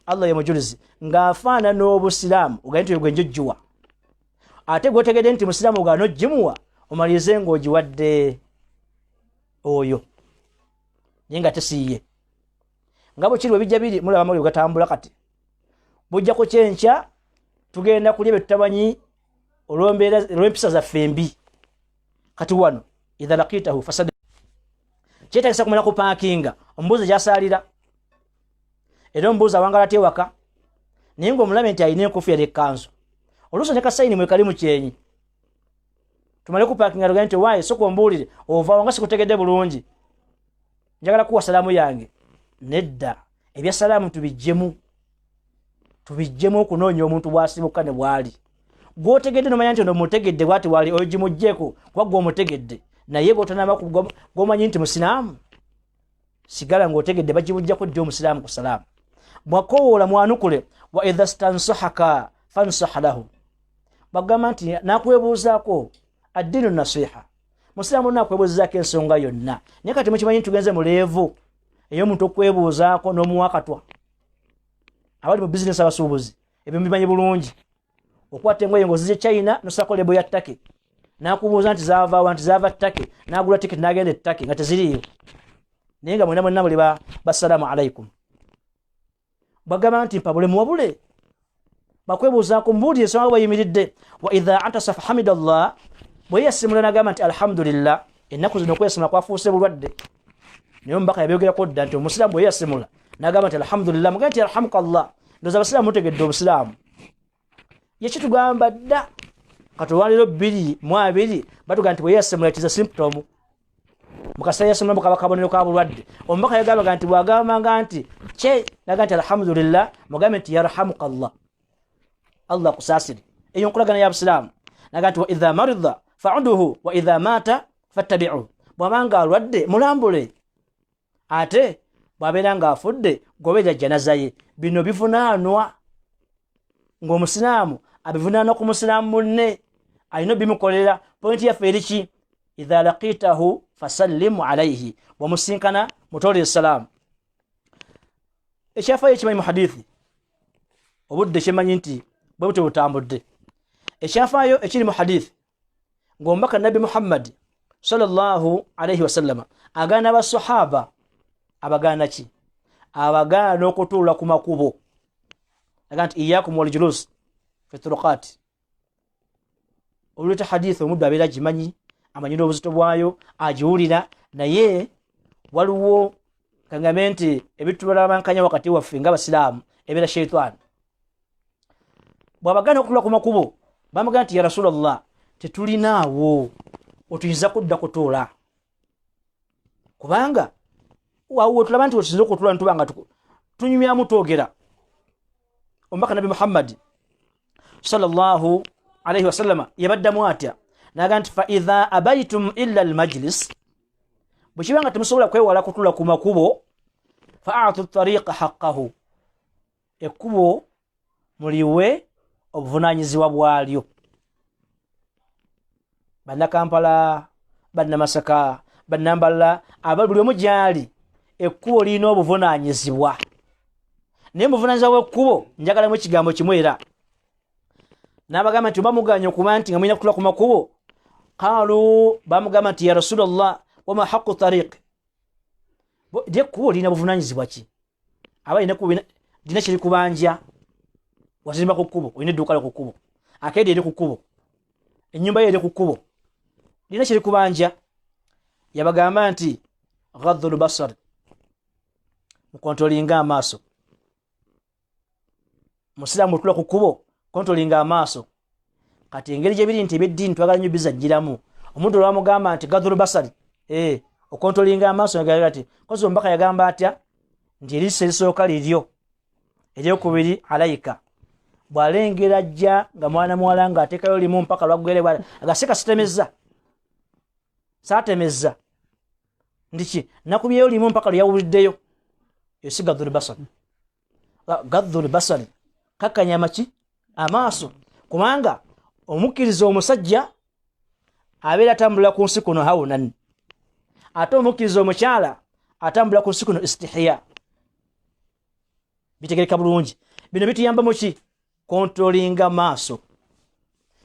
Allah ye mujulizi ng'afaana n'obusiraamu ogaye nti oyo gwe njojjiwa ate gwotegedde nti musiraamu ogala n'oggimuwa omalize ng'ogiwadde oyo naye nga tesiiye nga bwe kiri bwe bijja biri mulaba amawulire gatambula kati bujjako kyenkya tugenda kulya bye tutamanyi olw'empisa zaffe embi kati wano idha laqitahu fasad kyetagisa kumala ku parkinga ombuuza gyasalira era ombuuza wangala tewaka naye ng'omulabe nti alina enkufiira n'ekkanzu oluusi ne kasayini mwe kali mu kyenyi tumale ku parkinga tugambe nti waaye soka ombuulire ova wanga sikutegedde bulungi njagala kuwa salaamu yange nedda ebya salaamu tubijjemu okunoonya omuntu bw'asibuka ne bw'ali gw'otegedde nomanya nti ono mutegedde bw'ati wali oyo gimuggyeko kuba gw'omutegedde naye gw'otanaba gw'omanyi nti musiraamu sigala ng'otegedde bagibujjako ddi omusiraamu ku salaamu bw'akowoola mwanukule wa idha stansahaka fansah lahu bagamba nti nakwebuuzaako addiinu nasiha musiraamu nakwebuuzaako ensonga yonna naye kati mukimanyi tugenze mu leevu ey'omuntu okwebuuzaako n'omuwakatwa abali mu bizinesi abasuubuzi ebyo mbimanyi bulungi okwata engoye ng'ozizye China nosako lebo ya ttake nakubuuza nti zaava nti zaava ttake nagula tiketi nagenda ettake nga teziriyo naye nga mwenna muli bassalaamu alaikum bagamba nti mpabule muwabule bakwebuuzaako mbuulire ensonga bweyimiridde wa idha antasafa hamidallah bwe yasimula nagamba nti alhamdulillah ennaku zino okwesimula kwafuuse bulwadde naye omubaka yabyogerako dda nti omusiraamu bwe yasimula nagamba nti alhamdulillah mugambe nti yarhamukallah ndoza abasiraamu mutegedde obusiraamu yekitugamba dda katulwaniro 2 batugamba nti bwe yasimula tiza symptom mukasa yasimula mukabakabonero ka bulwadde omubaka yagambaga nti bwagambanga nti naga nti alhamdulillah mugambe nti yarhamukallah Allah kusaasire eyo nkolagana ya busiraamu naga nti wa idha marida fa'uduhu wa idha mata fattabi'u bwabanga alwadde mulambule ate bw'abeera ng'afudde goberera janaza ye bino bivunaanwa ng'omusiraamu abivunaanwa ku musiraamu munne alina bimukolera pointi yaffe eriki idha laqitahu fasallimu alayhi wamusinkana mutole salaamu ekyafaayo ekimanyi mu hadithi obudde kyemanyi nti bwe buto butambudde ekyafaayo ekiri mu hadithi ng'omubaka nabbi Muhammad sallallahu alayhi wasallama agaana basahaba abagaana ki abagaana okutuula ku makubo aga nti iyakum wal julus fi turuqat olweta hadithi omuddu abeera gimanyi amanyi n'obuzito bwayo agiwulira naye waliwo kangambe nti ebitubalabankanya wakati waffe ng'abasiraamu ebeera sheitaani bw'abagaana okutuula ku makubo bamugamba nti ya rasulallah tetulinaawo otuyinza kudda kutuula kubanga wawo tulaba nti otusinza okutuula ntubanga tunyumyamu twogera omubaka nabi Muhammad sallallahu alayhi wasallama yabaddamu atya naga nti fa idha abaitum illa almajlis bwe kibanga temusobola kwewala kutuula ku makubo fa'atu tariqa haqqahu ekkubo muliwe obuvunaanyizibwa bwalyo bannakampala bannamasaka bannambala buli omu gyali ekkubo lirina obuvunaanyizibwa naye muvunaanyizibwa bw'ekkubo njagalamu ekigambo kimu era n'abagamba nti bamuganya okuba nti nga mulina kutula ku makubo qaalu bamugamba nti ya rasulallah wama haqqu tariq ekkubo lirina buvunaanyizibwa ki aba lirina kiri kubanja wazimba ku kkubo olina edduuka lyo ku kkubo akeedi eri ku kkubo ennyumba yo eri ku kkubo lirina kiri kubanja yabagamba nti ghaddu lbasar mukontolinga amaaso musiraamu otula ku kkubo kontolinga amaaso kati engeri gye biri nti ebyeddiini twagala nnyo bizajjiramu omuntu olwamugamba nti ghaddu lbasari okontolinga amaaso yagala ati kozi omubaka yagamba atya nti erisa erisooka liryo eryokubiri alayika bw'alengera ajja nga mwana muwala ng'ateekayo limu mpaka lwaggwere agaseka saatemezza ndiki nakubyeyo limu mpaka lyawuliddeyo esi gadhul basari kakkanya amaki amaaso kubanga omukkiriza omusajja abeera atambulira ku nsi kuno hawunan ate omukkiriza omukyala atambulira ku nsi kuno istihya bitegereka bulungi bino bituyamba muki kontrolinga maaso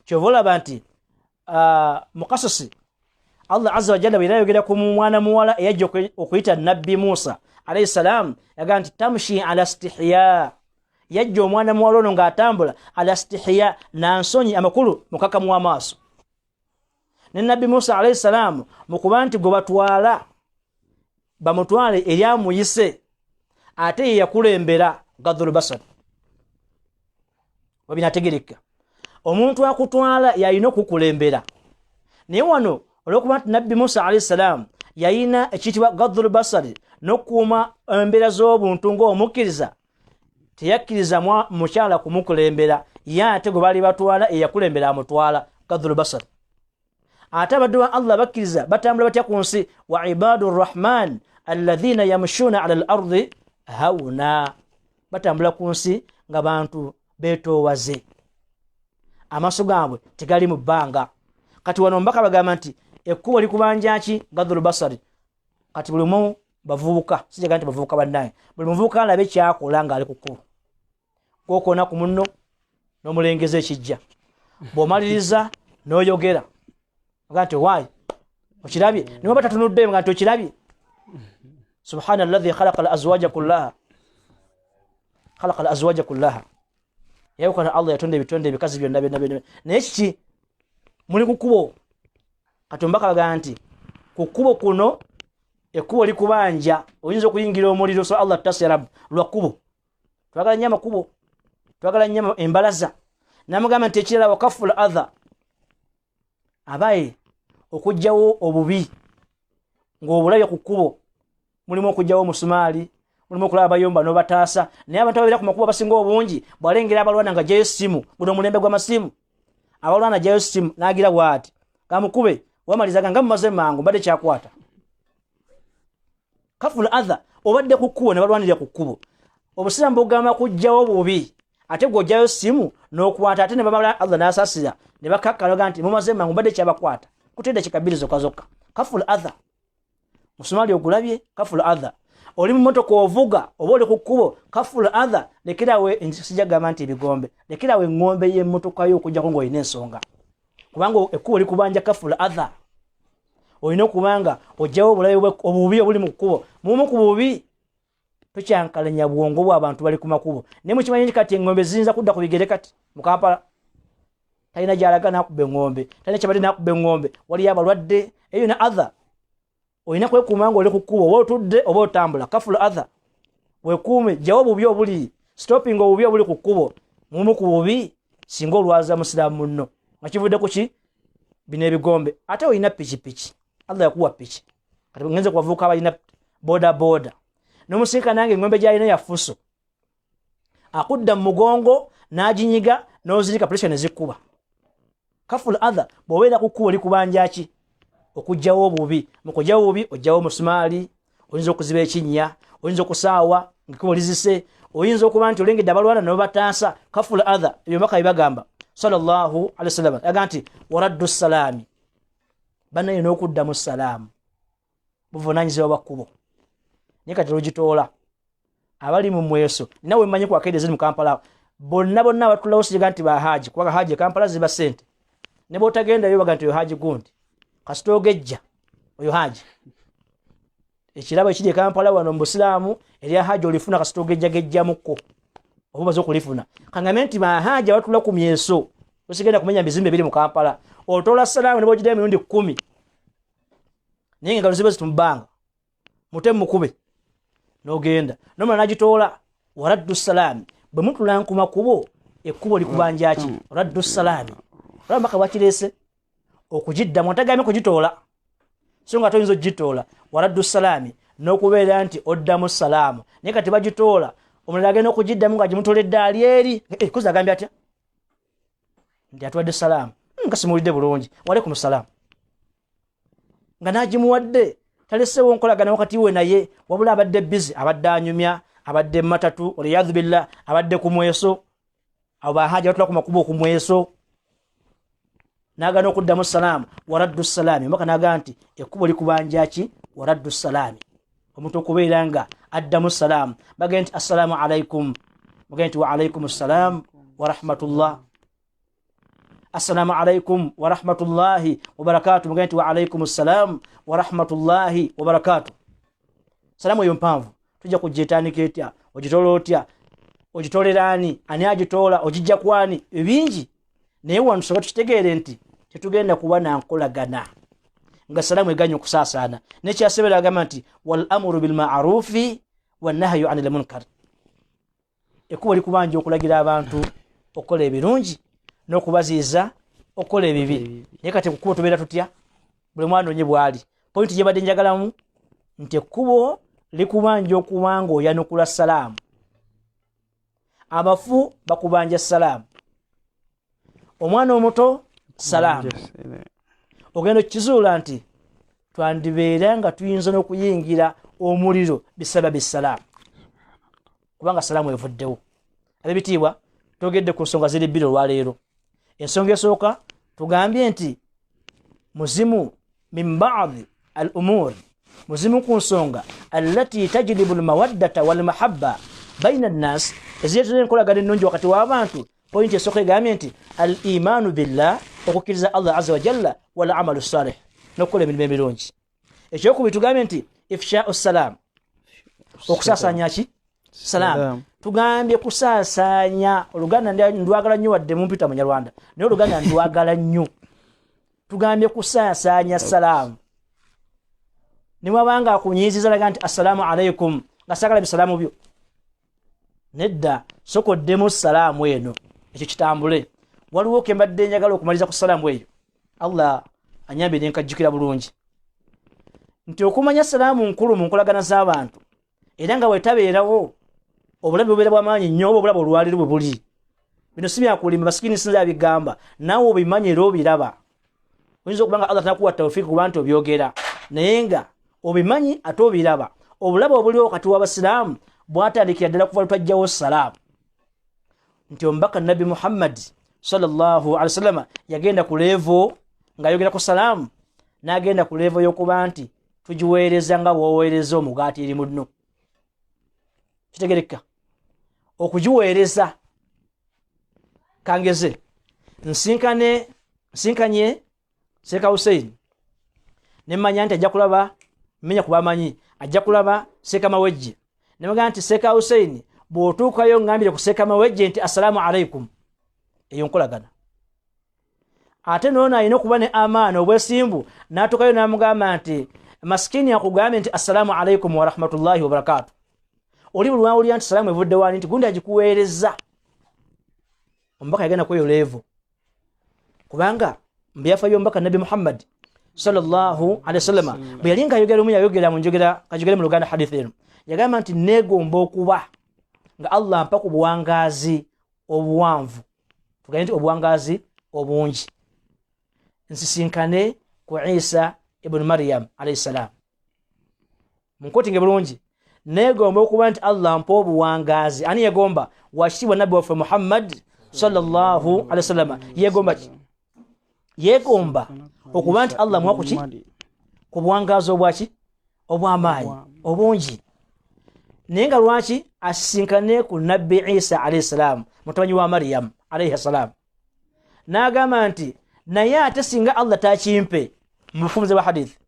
kyova olaba nti mukasasi Allah azza wa jalla bwe yayogera ku mwana muwala eyajja okuyita nabbi Musa alayhi salam yagamba nti tamshi ala istihya yajja omwana muwala ono ng'atambula ala istihya nansonyi amakulu mukakamu amaaso ne nabbi Musa alayhi salam mukuba nti gwe batwala bamutwale eryamuyise ate ye yakulembera gadhul basar. Wabinategereka omuntu akutwala yayina okukulembera. Naye wano olwokuba nti Nabbi Musa alayhi salam yayina ekitibwa gadhul basari n'okuuma embeera z'obuntu ng'omukkiriza, teyakkiriza mukyala kumukulembera, ye ate gwe baali batwala eyakulembera amutwala gadhul basari. Ate abaddu ba Allah bakkiriza batambula batya ku nsi, wa ibadur rahman alladhina yamshuna ala al-ardi hauna, batambula ku nsi nga bantu betoowaze, amaaso gaabwe tegali mu bbanga. Kati wano mbaka bagamba nti ekkubo likubanja ki gadhul basari. Kati buli mu bavubuka, sijaga nti bavubuka bannaye, buli muvubuka alabe kyakola nga ali ku kkubo, gw'okoona ku munno n'omulengeza ekijja, bw'omaliriza n'oyogera nga nti waayi okirabye, niwe batatunudde nga nti okirabye. Subhanalladhi khalaqa al-azwaja kullaha, khalaqa al-azwaja kullaha. Yayukana Allah yatonda ebitonde ebikazi byonna byonna. Naye kiki muli ku kkubo. Kati mbaka bagamba nti ku kkubo kuno ekkubo likubanja, oyinza okuyingira omuliro, so Allah tasirab lwa kkubo. Twagala nnyo amakubo, twagala nnyo embalaza. Namugamba nti ekirala wakaful adha, abaye okujjawo obubi ng'obulabye ku kkubo, mulimu okujjawo omusumaali, mulimu okulaba abayomba n'obataasa. Naye abantu ababeera ku makubo basinga obungi, bw'alengera abalwana nga ajjayo essimu, guno omulembe gw'amasimu, abalwana ajjayo essimu n'agira bw'ati kamukube wamalizaga nga mumaze mangu mbadde kyakwata. Kaful adha, obadde ku kkubo ne balwanirira ku kkubo. Obusiramu bugamba kujjawo bubi, ate gw'ojjayo essimu n'okwata, ate ne bamala Allah n'asaasira ne bakakkalaga nti mumaze mangu mbadde kyabakwata, kutedda kikabiri zokka. Kaful adha, musumaali ogulabye, kaful adha. Oli mu motoka ovuga oba oli ku kkubo, kaful adha. Lekerawe sijagamba nti ebigombe, lekerawe engombe y'emmotoka yo okujjako ng'olina ensonga, kubanga ekkubo likubanja kaful adha. Olina okubanga ojjawo obulabe obubi obuli mu kkubo. Mumu ku bubi tokyankalanya bwongo bw'abantu bali ku makubo. Naye mukimanyi kati engombe ziyinza kudda ku bigere. Kati mu Kampala talina gy'alaga n'akubba engombe, talina kyabadde n'akubba engombe, waliyo abalwadde, eyo na adha. Olina kwekuuma nga oli ku kkubo, oba otudde oba otambula. Kaful adha, weekuume, jjawo obubi obuli, stopping obubi obuli ku kkubo. Mumu ku bubi singa olwaza musiraamu munno nga kivudde ku ki bino ebigombe. Ate olina pikipiki, Allah yakuwa piki, kati ngenze kubavubuka abalina boda boda, n'omusirika nange engombe gy'alina ya fuso, akudda mu mugongo n'aginyiga n'ozirika pressure ne zikkuba. Kaful adha, bw'obeera ku kkubo likubanja ki okujjawo obubi. Mu kujjawo obubi ojjawo omusumaali, oyinza okuziba ekinnya, oyinza okusaawa ng'ekkubo lizise, oyinza okuba nti olengedde abalwana n'obataasa. Kaful adha, ebyo mbaka bibagamba sallallahu alaihi wasallam agamba nti waraddu salaami, bannaye n'okuddamu salaamu buvunaanyizibwa bwa kkubo. Naye kati lugitoola abali mu mweso, nawe mmanyi ku akaide ziri mu Kampala bonna abatulawo siga nti bahaji, kubanga haji Kampala ziba sente, ne bw'otagendayo baga nti oyo haji gundi kasita ogejja oyo haji. Ekirabo ekiri e Kampala wano mu Busiraamu erya haji olifuna kasita ogejjagejjamukko oba baze okulifuna. Kangamye nti bahaji abatula ku myeso osigenda kumenya bizimbe biri mu Kampala, otola salaamu ne bw'ogiddayo emirundi 10 naye nga luzibe zitumbanga mutemu mukube n'ogenda nomala n'agitoola. Waraddu salaami, bwe mutula ku makubo ekkubo likubanja ki waraddu salaami. Olaba mbaka bwakireese okugiddamu, atagambye kugitoola so nga toyinza okugitoola. Waraddu salaami, n'okubeera nti oddamu salaamu. Naye kati bagitoola omulala agenda okugiddamu nga gimutoledde ali eri, kuzi agambye atya nti atuwadde salaamu, nga simuwulidde bulungi, waalaikum salaamu, nga n'agimuwadde taleseewo Enkolagana wakati we naye, wabula abadde busy, abadde anyumya, abadde matatu waliyadhu billah, abadde ku mweso. Abo bahaji batula ku makubo ku mweso, n'agana okuddamu salaamu. Waraddu salaami, mbaka n'agamba nti ekkubo likubanja ki waraddu salaami. Omuntu okubeera nga addamu salaamu, bagenda nti assalaamu alaikum, bagenda nti wa alaikum assalaam wa rahmatullah. Assalamu alaikum wa rahmatullahi wa barakatuh, bagenda nti wa alaikum assalaam wa rahmatullahi wa barakatuh. Salaamu eyo mpanvu tujja kugyetandika etya, ogitoola otya, ogitoolera ani, ani agitoola, ogijja kwani, ebingi. Naye wano tusooka tukitegeere nti tetugenda kuba na nkolagana. nga salaamu eganye okusaasana nekyasebera agamba nti wal amru bil ma'rufi wan nahyu 'anil munkar ekuba likubanja okulagira abantu okukola ebirungi n'okubaziiza okukola ebibi naye kati kuba tubeera tutya buli mwana onye bwali pointi gye badde njagalamu nti ekkubo likubanja okubanga oyanukula salaamu abafu bakubanja salaamu omwana omuto salaamu ogenda okizuula nti twandibeera nga tuyinza n'okuyingira omuliro bisababi salaamu kubanga salaamu evuddewo ab'ebitiibwa togedde ku nsonga ziri bbiri olwaleero ensonga esooka tugambye nti muzimu min ba'di al umur muzimu ku nsonga allati tajlibu al mawaddata wal mahabba baina an-nas ezireetera enkolagana ennungi wakati w'abantu pointi esooka egambye nti al imaanu billah okukkiriza Allah azza wa jalla wal amalu salih n'okukola emirimu emirungi ekyokubiri tugambye nti ifsha'u salaam okusaasanya ki salaamu tugambye kusaasanya oluganda ndwagala nnyo wadde mumpita munyarwanda naye oluganda ndwagala nnyo tugambye kusaasanya salaamu niwabanga akunyiiziza laga nti assalaamu alaikum nga sagala bisalaamu byo nedda sokoddemu salaamu eno ekyo kitambule waliwo ke mbadde njagala okumaliza ku salaamu eyo Allah anyambye nenkajjukira bulungi nti okumanya salaamu nkulu mu nkolagana z'abantu era nga wetabeerawo obulabe bubeera bw'amaanyi nnyo oba obulabe olwaliro bwe buli bino si byakulima basikini sinza abigamba naawe obimanye era obiraba oyinza okubanga Allah tanakuwa tawfiiki kuba nti obyogera naye nga obimanyi ate obiraba obulabe obuliwo wakati w'abasiraamu bwatandikira ddala kuva lutwajjawo salaamu nti omubaka nabi Muhammad sallallahu alaihi wasallam yagenda ku levo ng'ayogera ku salaamu n'agenda ku levo y'okuba nti tugiweereza nga bw'oweereza omugaati eri munno kitegereka okugiweereza kangeze nsinkanye Seeka Hussein nemmanya nti ajja kulaba menya kubamanyi ajja kulaba Seeka Mawejje nemaga nti Seeka Hussein bw'otuukayo ngambire ku Seeka Mawejje nti assalaamu alaikum eyo nkolagana ate noona alina okuba ne amaana obwesimbu n'atuukayo n'amugamba nti masikini akugambye nti assalaamu alaikum wa rahmatullahi wa barakatuh oli buli wawulira nti salaamu evudde wani nti gundi agikuweereza omubaka yagenda kweyo levo kubanga mbyafa y'omubaka nabi Muhammad sallallahu alaihi wasallam bwe yali nga ayogera omu yayogera mu njogera kajogere mu luganda hadithi eno yagamba nti neegomba okuba nga Allah ampa ku buwangaazi obuwanvu tugambye nti obuwangaazi obungi nsisinkane ku Isa ibn Maryam alayhi salam munkotinge bulungi neegomba okuba nti Allah ampa obuwangaazi ani yegomba wakitibwa nabbi waffe Muhammad sallallahu alaihi wasallam yegomba ki yegomba okuba nti Allah mwa kuki ku buwangaazi obwaki obw'amaanyi obungi naye nga lwaki asisinkane ku nabbi Isa alayhi salam mutabani wa Maryam alayhi salam n'agamba nti naye ate singa Allah takimpe mu bufunze bwa hadithi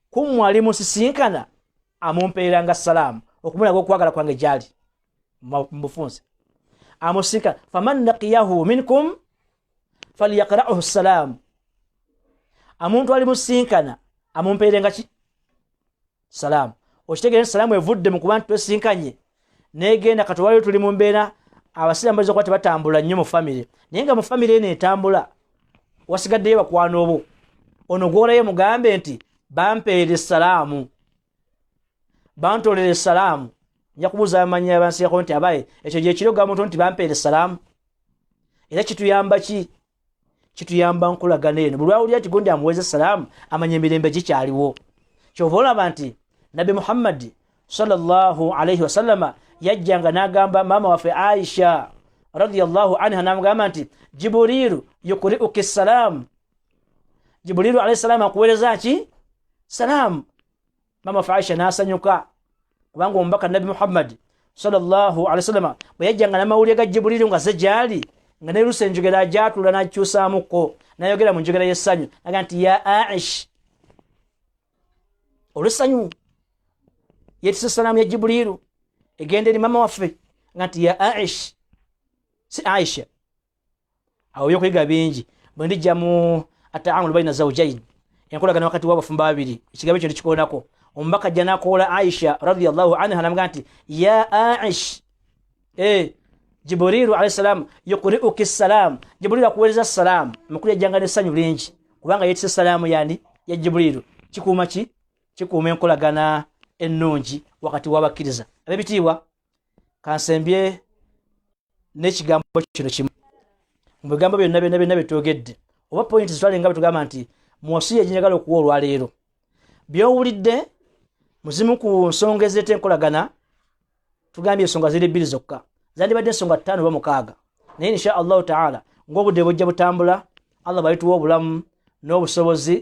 kumwali musisinkana amumpeeranga salaamu okumulaga okwagala kwange gyali mu bufunze amusika faman laqiyahu minkum falyaqra'uhu salaam amuntu ali musinkana amumpeerenga ki salaamu okitegere salaamu evudde mu kuba nti twesinkanye negenda katwali tuli mu mbeera abasiraamu baza okuba tebatambula nnyo mu famire naye nga mu famire eno etambula wasigaddeyo bakwano bo ono gwolayo mugambe nti bampeere salaamu bantolere salaamu nja kubuuza amanyi abansirako nti abaye ekyo gye kiro gamuntu nti bampeere salaamu era kituyamba ki kituyamba nkolagana eno buli wawulira nti gundi amuweeze salaamu amanya emirembe gikyaliwo kyova olaba nti nabi Muhammad sallallahu alaihi wasallama yajjanga n'agamba maama waffe Aisha radiyallahu anha n'amugamba nti Jibrilu yukri'uki salaam Jibrilu alayhi salaam akuweereza ki salaamu maama waffe Aisha n'asanyuka kubanga omubaka nabi Muhammad sallallahu alaihi wasallama bwe yajjanga n'amawulire ga Jibrilu nga ze gyali nga nerusa enjogera ajatula n'akyusaamuko n'ayogera mu njogera y'essanyu naga nti ya Aish olw'essanyu yetisa salaamu ya Jibrilu egenda eri mama waffe nga nti ya Aish si Aisha awo byokuyiga bingi bwe ndijja mu ataamulu baina zawjain enkolagana wakati w'abafumba babiri ekigambo ekyo tekikoonako omubaka ajja n'akoola Aisha radiyallahu anha namugamba nti ya Aish Jibrilu alayhi salam yuqri'uki salam Jibrilu akuweereza salam mukuli ajjanga n'essanyu lingi kubanga yeetise salaamu yani ya Jibrilu kikuuma kikuuma enkolagana ennungi wakati w'abakkiriza ab'ebitiibwa kansembye n'ekigambo kino kimu mu bigambo byonna byetwogedde oba pointi zitwalenga betugamba nti mu wasiya gyenjagala okuwa olwaleero byowulidde muzimu ku nsonga ezireeta enkolagana tugambye ensonga ziri 2 zokka zandibadde ensonga 5 oba 6 naye insha allahu taala ng'obudde bujja butambula allah balituwa obulamu n'obusobozi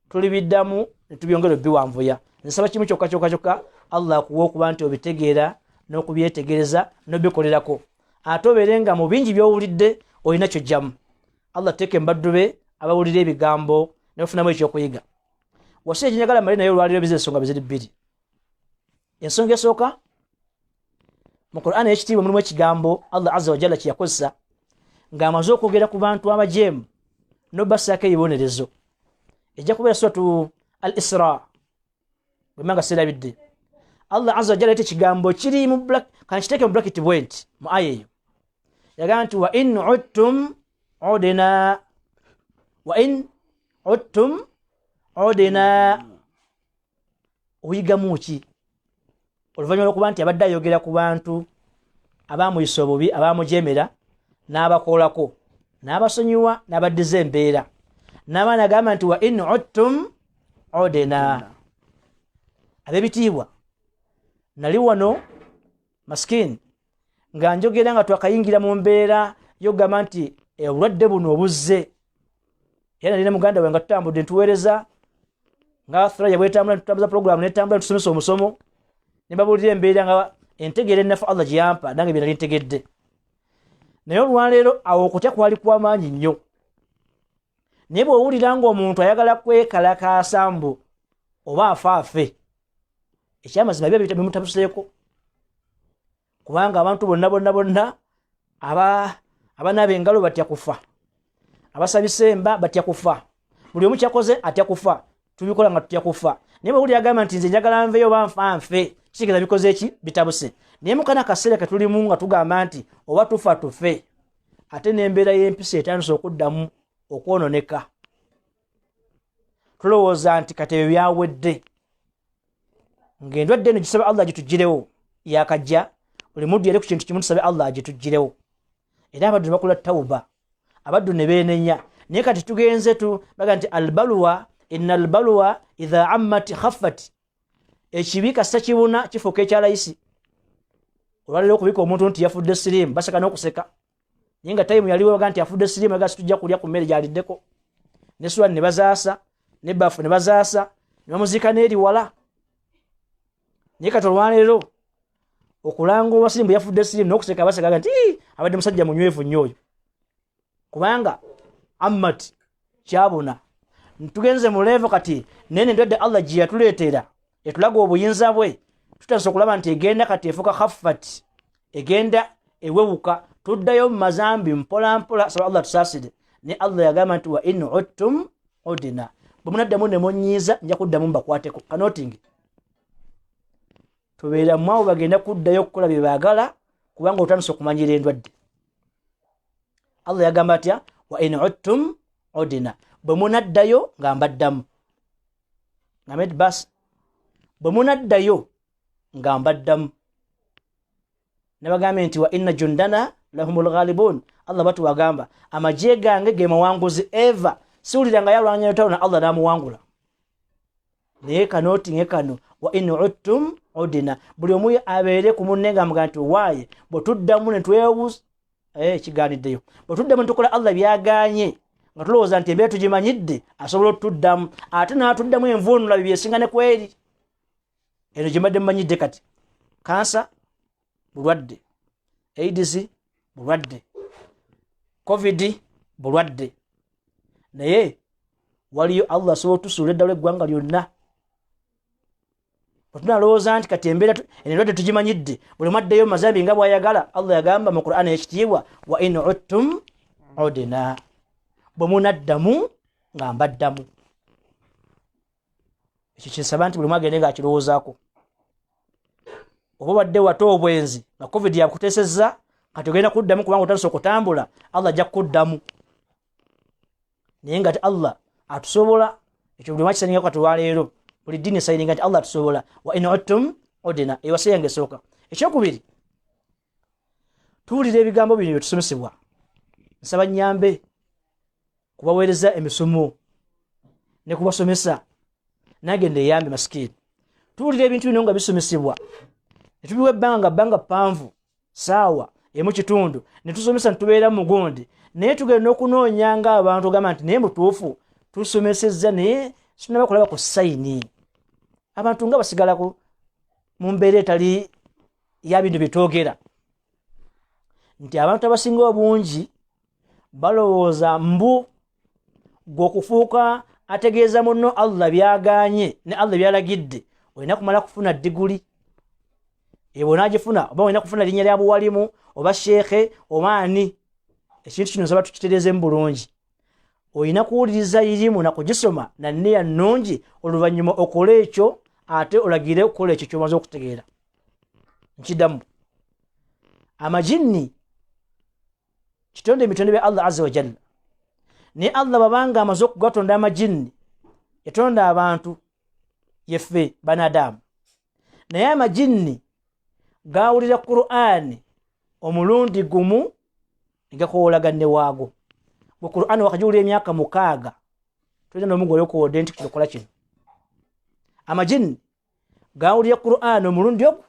tulibiddamu ne tubyongera biwanvuya nsaba kimu kyokka allah akuwa okuba nti obitegeera n'okubyetegereza n'obikolerako ate obeere nga mu bingi by'owulidde olina kyojjamu allah teeke mbaddu be abawulira ebigambo nebafunamu ekyokuyiga wasiya gyenjagala mali naye olwaliro biza ensonga biziri 2 ensonga esooka mu Qur'an ekitiibwa mulimu ekigambo allah azza wa jalla kyeyakozesa ng'amaze okwogera ku bantu abajeemu n'obassaako ebibonerezo ejja kubeera suratu al Isra bwemanga sirabidde allah azza wa jalla yete ekigambo kiri mu kanakiteeke mu bracket bwenti mu aya eyo yagamba nti wa in udtum udina oyigamu ki oluvannyuma lw'okuba nti abadde ayogera ku bantu abaamuyisa obubi abaamujemera n'abakoolako n'abasonyiwa n'abaddiza embeera n'abaana agamba nti wa in udtum udina ab'ebitiibwa nali wano maskini nga njogera nga twakayingira mu mbeera yogamba nti obulwadde buno obuzze era nalina muganda we nga tutambudde ntuweereza nga Thurayya bwetambula tutambuza program netambula tusomesa omusomo ne babuulira embeera nga entegeera ennafu Allah gye yampa nange bye nali ntegedde naye olwaleero awo okutya kwali kw'amaanyi nnyo naye bw'owulira ng'omuntu ayagala kwekalakaasa mbu oba afaafe ekyamazima bimutabuseeko kubanga abantu bonna abanaaba engalo batya kufa abasabisa emba batya kufa buli omu kyakoze atya kufa tubikola nga tutya kufa naye bwewuli agamba nti nze njagala nveyo oba nfanfe kitegeeza bikoze eki bitabuse naye mukana kaseera ketulimu nga tugamba nti oba tufa tufe ate n'embeera y'empisa etandise okuddamu okwononeka tulowooza nti katebe byawedde ng'endwadde eno gisaba Allah gitugirewo yakajja buli muddu yali ku kintu kimu tusabe Allah agitugirewo era abaddu ne bakola tawuba abaddu ne beenenya naye kati tugenze baga nti albalwa inna albalwa idha ammat khaffat ekibi kasita kibuna kifuuka ekyalayisi olwaliro okubika omuntu nti yafudde siriimu baseka n'okuseka naye nga tayimu yaliwo baga nti yafudde siriimu yaga situjja kulya ku mmere gyaliddeko ne suwani ne bazaasa ne baafu ne bazaasa ne bamuziika n'eri wala naye kati olwaleero okulanga owasirimu yafudde siriimu n'okuseka baseka nti abadde musajja munywevu nnyo oyo kubanga ammat kyabuna ntugenze mu levo kati nene endwadde Allah gye yatuleetera etulaga obuyinza bwe tutandise okulaba nti egenda kati efuuka khaffat egenda ewewuka tuddayo mu mazambi mpola mpola saba Allah tusaasire ne Allah yagamba nti wa in udtum udina bwe munaddamu ne munyiiza nja kuddamu mbakwateko kanotingi tubeera mwawo bagenda kuddayo okukola bye baagala kubanga otandise okumanyira endwadde Allah yagamba atya wa in udtum udina bwe munaddayo nga mbaddamu ngamed bas bwe munaddayo nga mbaddamu ne bagambe nti wa inna jundana lahumul ghalibun Allah batu wagamba amagye gange ge mawanguzi eva siwulira nga yalwanya yotalo na Allah namuwangula naye kanoti ngekano wa in udtum udina buli omu abeere ku munne nga muga nti waaye bwe tuddamu ne twewuza kigaaniddeyo bwe tuddamu ne tukola Allah byaganye nga tulowooza nti embeera tugimanyidde asobola otuddamu ate n'atuddamu envuunula byesingane kweri eno gye mbadde mmanyidde kati kansa bulwadde AIDS bulwadde covid bulwadde naye waliyo Allah asobola otusuula eddala eggwanga lyonna tunalowooza nti kati embeera endwadde tugimanyidde buli mwaddeyo mazambi nga bw'ayagala Allah yagamba mu Qur'an ekitiibwa wa in udtum udina bwe munaddamu nga mbaddamu ekyo kinsaba nti buli mwagende nga akirowoozaako. Oba wadde wate obwenzi nga covid yakuteesezza kati ogenda kuddamu kubanga otandise okutambula, Allah ajja kukuddamu. Naye nga ti Allah atusobola, ekyo buli mwakisaningako kati olwaleero buli ddiini esayininga nti Allah atusobola. Wa in udtum udina, ewasa yange esooka. Ekyokubiri, tuwulira ebigambo bino byetusomesebwa. Nsaba nnyambe kubaweereza emisomo ne kubasomesa, nagenda eyambe masikini. Tuwulira ebintu bino nga bisomesebwa, ne tubiwa ebbanga bbanga ppanvu, saawa emu kitundu, ne tusomesa ne tubeera mu gundi, naye tugenda okunoonya ng'abantu ogamba nti naye mutuufu tusomesezza naye sinaba kulaba ku sayini. Abantu nga basigala mu mbeera etali ya bintu byetwogera, nti abantu abasinga obungi balowooza mbu gw'okufuuka ategeeza munno Allah byaganye ne Allah byalagidde olina kumala kufuna diguli. Ebo naagifuna, oba olina kufuna linnya lya buwalimu oba sheekhe oba ani. Ekintu kino nsaba tukitereezemu bulungi. Olina kuwuliriza irimu na kugisoma na nneeya nnungi, oluvannyuma okole ekyo ate olagire okukola ekyo ky'omaze okutegeera. Nkiddamu, amajinni kitonde emitonde bya Allah azza wa jalla. Naye Allah babanga amaze okugatonda amajinni, yatonda abantu yeffe banadamu. Naye amajinni gaawulira Qur'ani omulundi gumu ne gakoowolagana waago. Bwe Qur'ani wakagiwulira emyaka 6 tolina n'omu olyokoowodde nti kikola kino. Amajinni gaawulira Qur'ani omulundi ogwo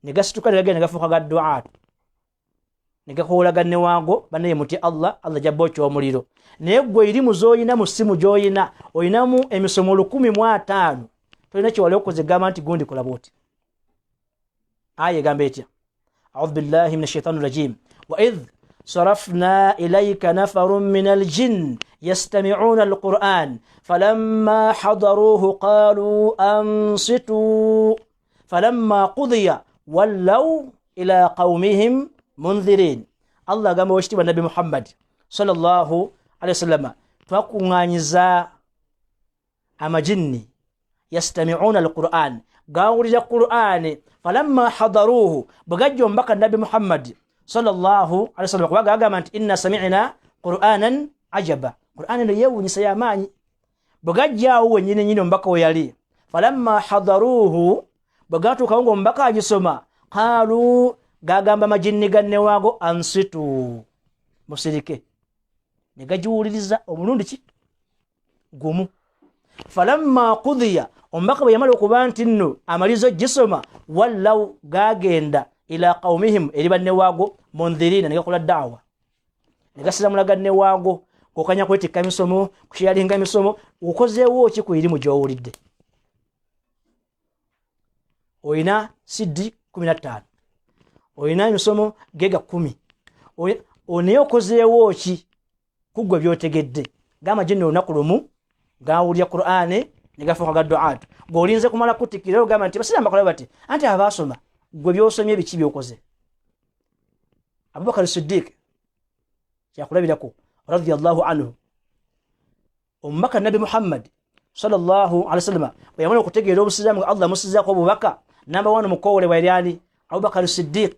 ne gasituka ne gagenda ne gafuuka ga du'aatu ne gakoowolagana waago, banaye muti Allah jabba oky'omuliro. Naye gwe irimu z'olina mu ssimu gy'olina, olinamu emisomo 105, tolina kyewali okoze gamba nti gundi kola bwoti. Aya egamba etya? A'udhu billahi minash shaitani rajim. Wa idh sarafna ilayka nafarun minal jinn yastami'una al-Qur'an falamma hadaruhu qalu ansitu falamma qudiya wallaw ila qaumihim munzirin. Allah agamba wekitiibwa Nabi Muhammad sallallahu alayhi wasallam, twakuŋŋaanyiza amajinni yastami'una al-Qur'an, gaawulira Qur'ani, falamma hadaruhu, bwe gajja omubaka Nabi Muhammad sallallahu alayhi wasallam kuba gagamba nti inna sami'na Qur'anan ajaba, Qur'ani no yeewuunyisa y'amaanyi. Bwe gajjaawo wennyini nnyini omubaka we yali, falamma hadaruhu, bwe gatuukawo ng'omubaka agisoma, qaalu, gagamba amajinni ganne waago ansitu, musirike. Ne gagiwuliriza omulundi ki gumu. Falamma qudiya, omubaka bwe yamala okuba nti nno amalizo gisoma, wallaw, gagenda ila qaumihim, eri banne waago, munzirina, ne gakola daawa, ne gasiramula ganne waago, okanya kwetikka emisomo, kusharinga emisomo. Ukozeewo ki ku irimu gy'owulidde? Olina CD 15, olina emisomo gega 10, naye okozeewo ki ku ggwe by'otegedde? G'amajinni olunaku lumu gaawulira Qur'ani ne gafuuka ga du'aatu. Ng'olinze kumala kutikira ogamba nti basiraamu bakola bati, anti abaasoma, ggwe by'osomye biki by'okoze? Abubakar Siddiq kyakulabirako radiyallahu anhu, omubaka Nabi Muhammad sallallahu alayhi wasallam bwe yamala okutegeera obusiraamu nga Allah musizaako obubaka, namba 1 mukoowole bwe yali Abubakar Siddiq.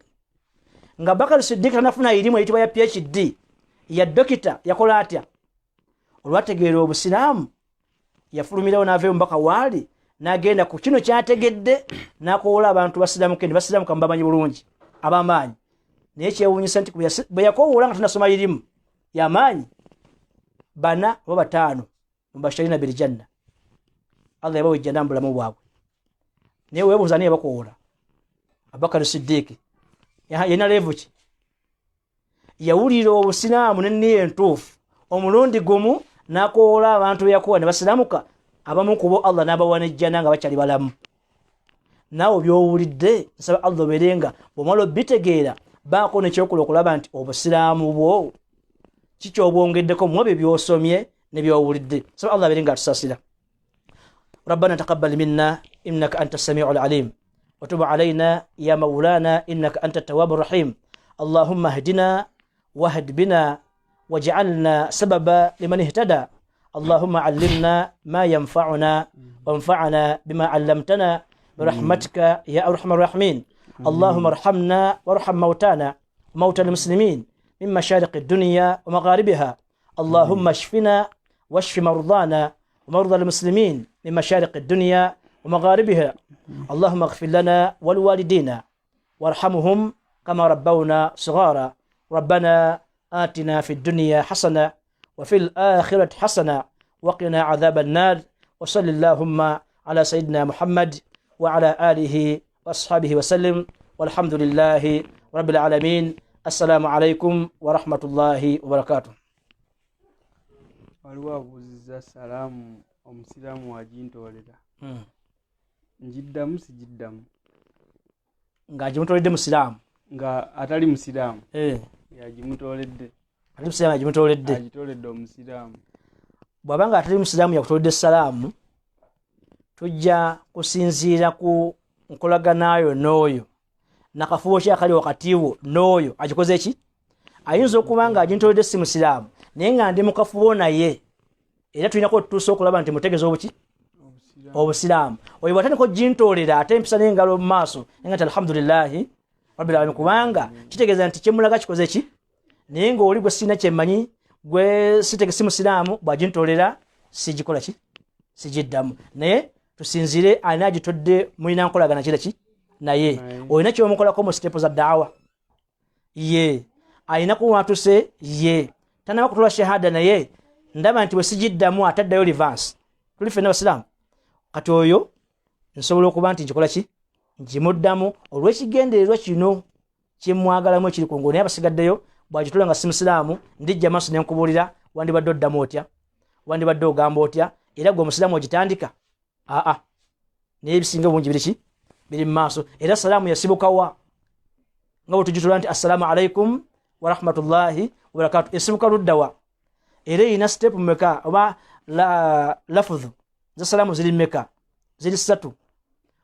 Nga Abubakar Siddiq tanafuna irimu eyitibwa ya PhD ya dokita, yakola atya? Olwategeera obusiraamu yafulumirawo n'avaayo omubaka waali, n'agenda ku kino kyategedde, n'akoola abantu basiraamuke, ne basiraamuka mu bamanyi bulungi ab'amaanyi. Naye kyewuunyisa nti bwe yakoowoola nga tanasoma irimu y'amaanyi, 4 oba 5 mubashirina bil janna, Allah yabawa ejjanna mu bulamu bwabwe. Naye weebuuza naye bakoowoola Abubakar Siddiq yalina levu ki? Yawulira obusiraamu n'enniya entuufu omulundi gumu, n'akoola abantu be yakowa ne basiraamuka, abamu ku bo Allah n'abawa n'ejjanna nga bakyali balamu. Naawe by'owulidde, nsaba Allah obeerenga bw'omala obitegeera, baako nekyokola okulaba nti obusiraamu bwo kiki obwongeddeko mu ebyo by'osomye ne by'owulidde. Nsaba Allah abeerenga atusaasira. ربنا تقبل منا إنك أنت السميع العليم وتب علينا يا مولانا إنك أنت التواب الرحيم. اللهم اهدنا واهد بنا واجعلنا سببا لمن اهتدى. اللهم علمنا ما ينفعنا وانفعنا بما علمتنا برحمتك يا أرحم الراحمين. اللهم ارحمنا وارحم موتانا وموتى المسلمين من مشارق الدنيا ومغاربها. اللهم اشفنا واشف مرضانا ومرضى المسلمين من مشارق الدنيا ومغاربها. اللهم اغفر لنا ولوالدينا وارحمهم كما ربونا صغارا. ربنا آتنا في الدنيا حسنة وفي الآخرة حسنة وقنا عذاب النار. وصل اللهم على سيدنا محمد وعلى آله وأصحابه وسلم والحمد لله رب العالمين. السلام عليكم ورحمة الله وبركاته. waliwo abuuziza salaamu omusiraamu wagintolera njiddamu sijiddamu nga agimutoledde musiraamu nga atali musiraamu yagimutoledde ate musiraamu agimutoledde agitoledde omusiraamu bw'abanga atali musiraamu yakutoledde salaamu tujja kusinziira ku nkolaganayo n'oyo nakafubo ki akali wakati wo n'oyo agikoze ki. ayinza okuba nga agintoledde si musiraamu naye nga ndi mukafubo naye era tulinako otutuusa okulaba nti mutegeeza obuki obusiraamu. oyo bwatandika ogintolera ate empisa n'engalo mu maaso nga nti alhamdulillahi rabbil alamin kubanga kitegeeza nti kyemulaga kikoze ki. naye ng'oli gwe sirina kyemmanyi gwe sitege si musiraamu bw'agintolera sigikola ki sigiddamu. naye tusinzire alina agitodde mulina nkolagana kira ki naye olina kyomukolako mu sitepu za daawa ye alina kuwatuse ye tanaba kutola shahada naye ndaba nti bwe sigiddamu ataddayo reverse. tuli ffenna basiraamu kati oyo nsobola okuba nti nkikola ki nkimuddamu olw'ekigendererwa kino kyemwagalamu ekiri kungo. naye abasigaddeyo bwagitola nga si musiraamu ndijja maaso nenkubuulira wandibadde oddamu otya wandibadde ogamba otya era gwe omusiraamu ogitandika naye ebisinga bungi biri ki biri mu maaso. era salaamu yasibukawa nga bwe tugitola nti assalamu alaikum warahmatullahi wabarakatuh esibuka luddawa era erina step meka oba lafudhu za salaamu ziri meka ziri 3.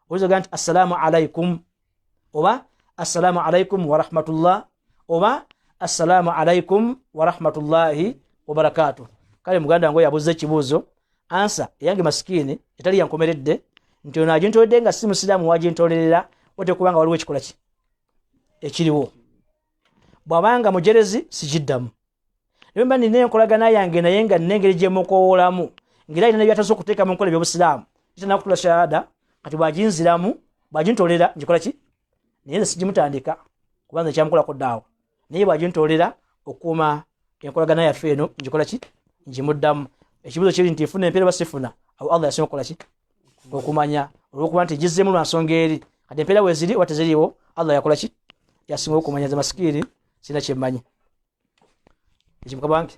oyizoga nti assalamu alaikum oba assalamu alaikum warahmatullah oba assalamu alaikum warahmatullahi wabarakatuh. kale muganda wange yabuuza ekibuuzo ansa eyange masikini etali yankomeredde nti ono agintoledde nga si musiraamu wagintolerera otekubanga waliwo ekikola ki ekiriwo. bw'abanga mujerezi sigiddamu naye mba nina enkolagana yange naye nga nina engeri gyemukowoolamu ngera alina byataza okuteeka mu nkola ebyobusiraamu kitana kutula shahada kati bwaginziramu bwagintolera ngikola ki naye nze sigimutandika kubanza ekyamukolako ddaawa naye bwagintolera okuuma enkolagana yaffe eno ngikola ki ngimuddamu. ekibuzo kiri nti nfuna empeera basifuna awo Allah yasinga okukola ki okumanya olw'okuba nti gizzemu lwa nsonga eri kati empeera weziri oba teziriiwo Allah yakola ki yasinga okumanya. ze masikiri sina kyemmanyi ekimukaba wange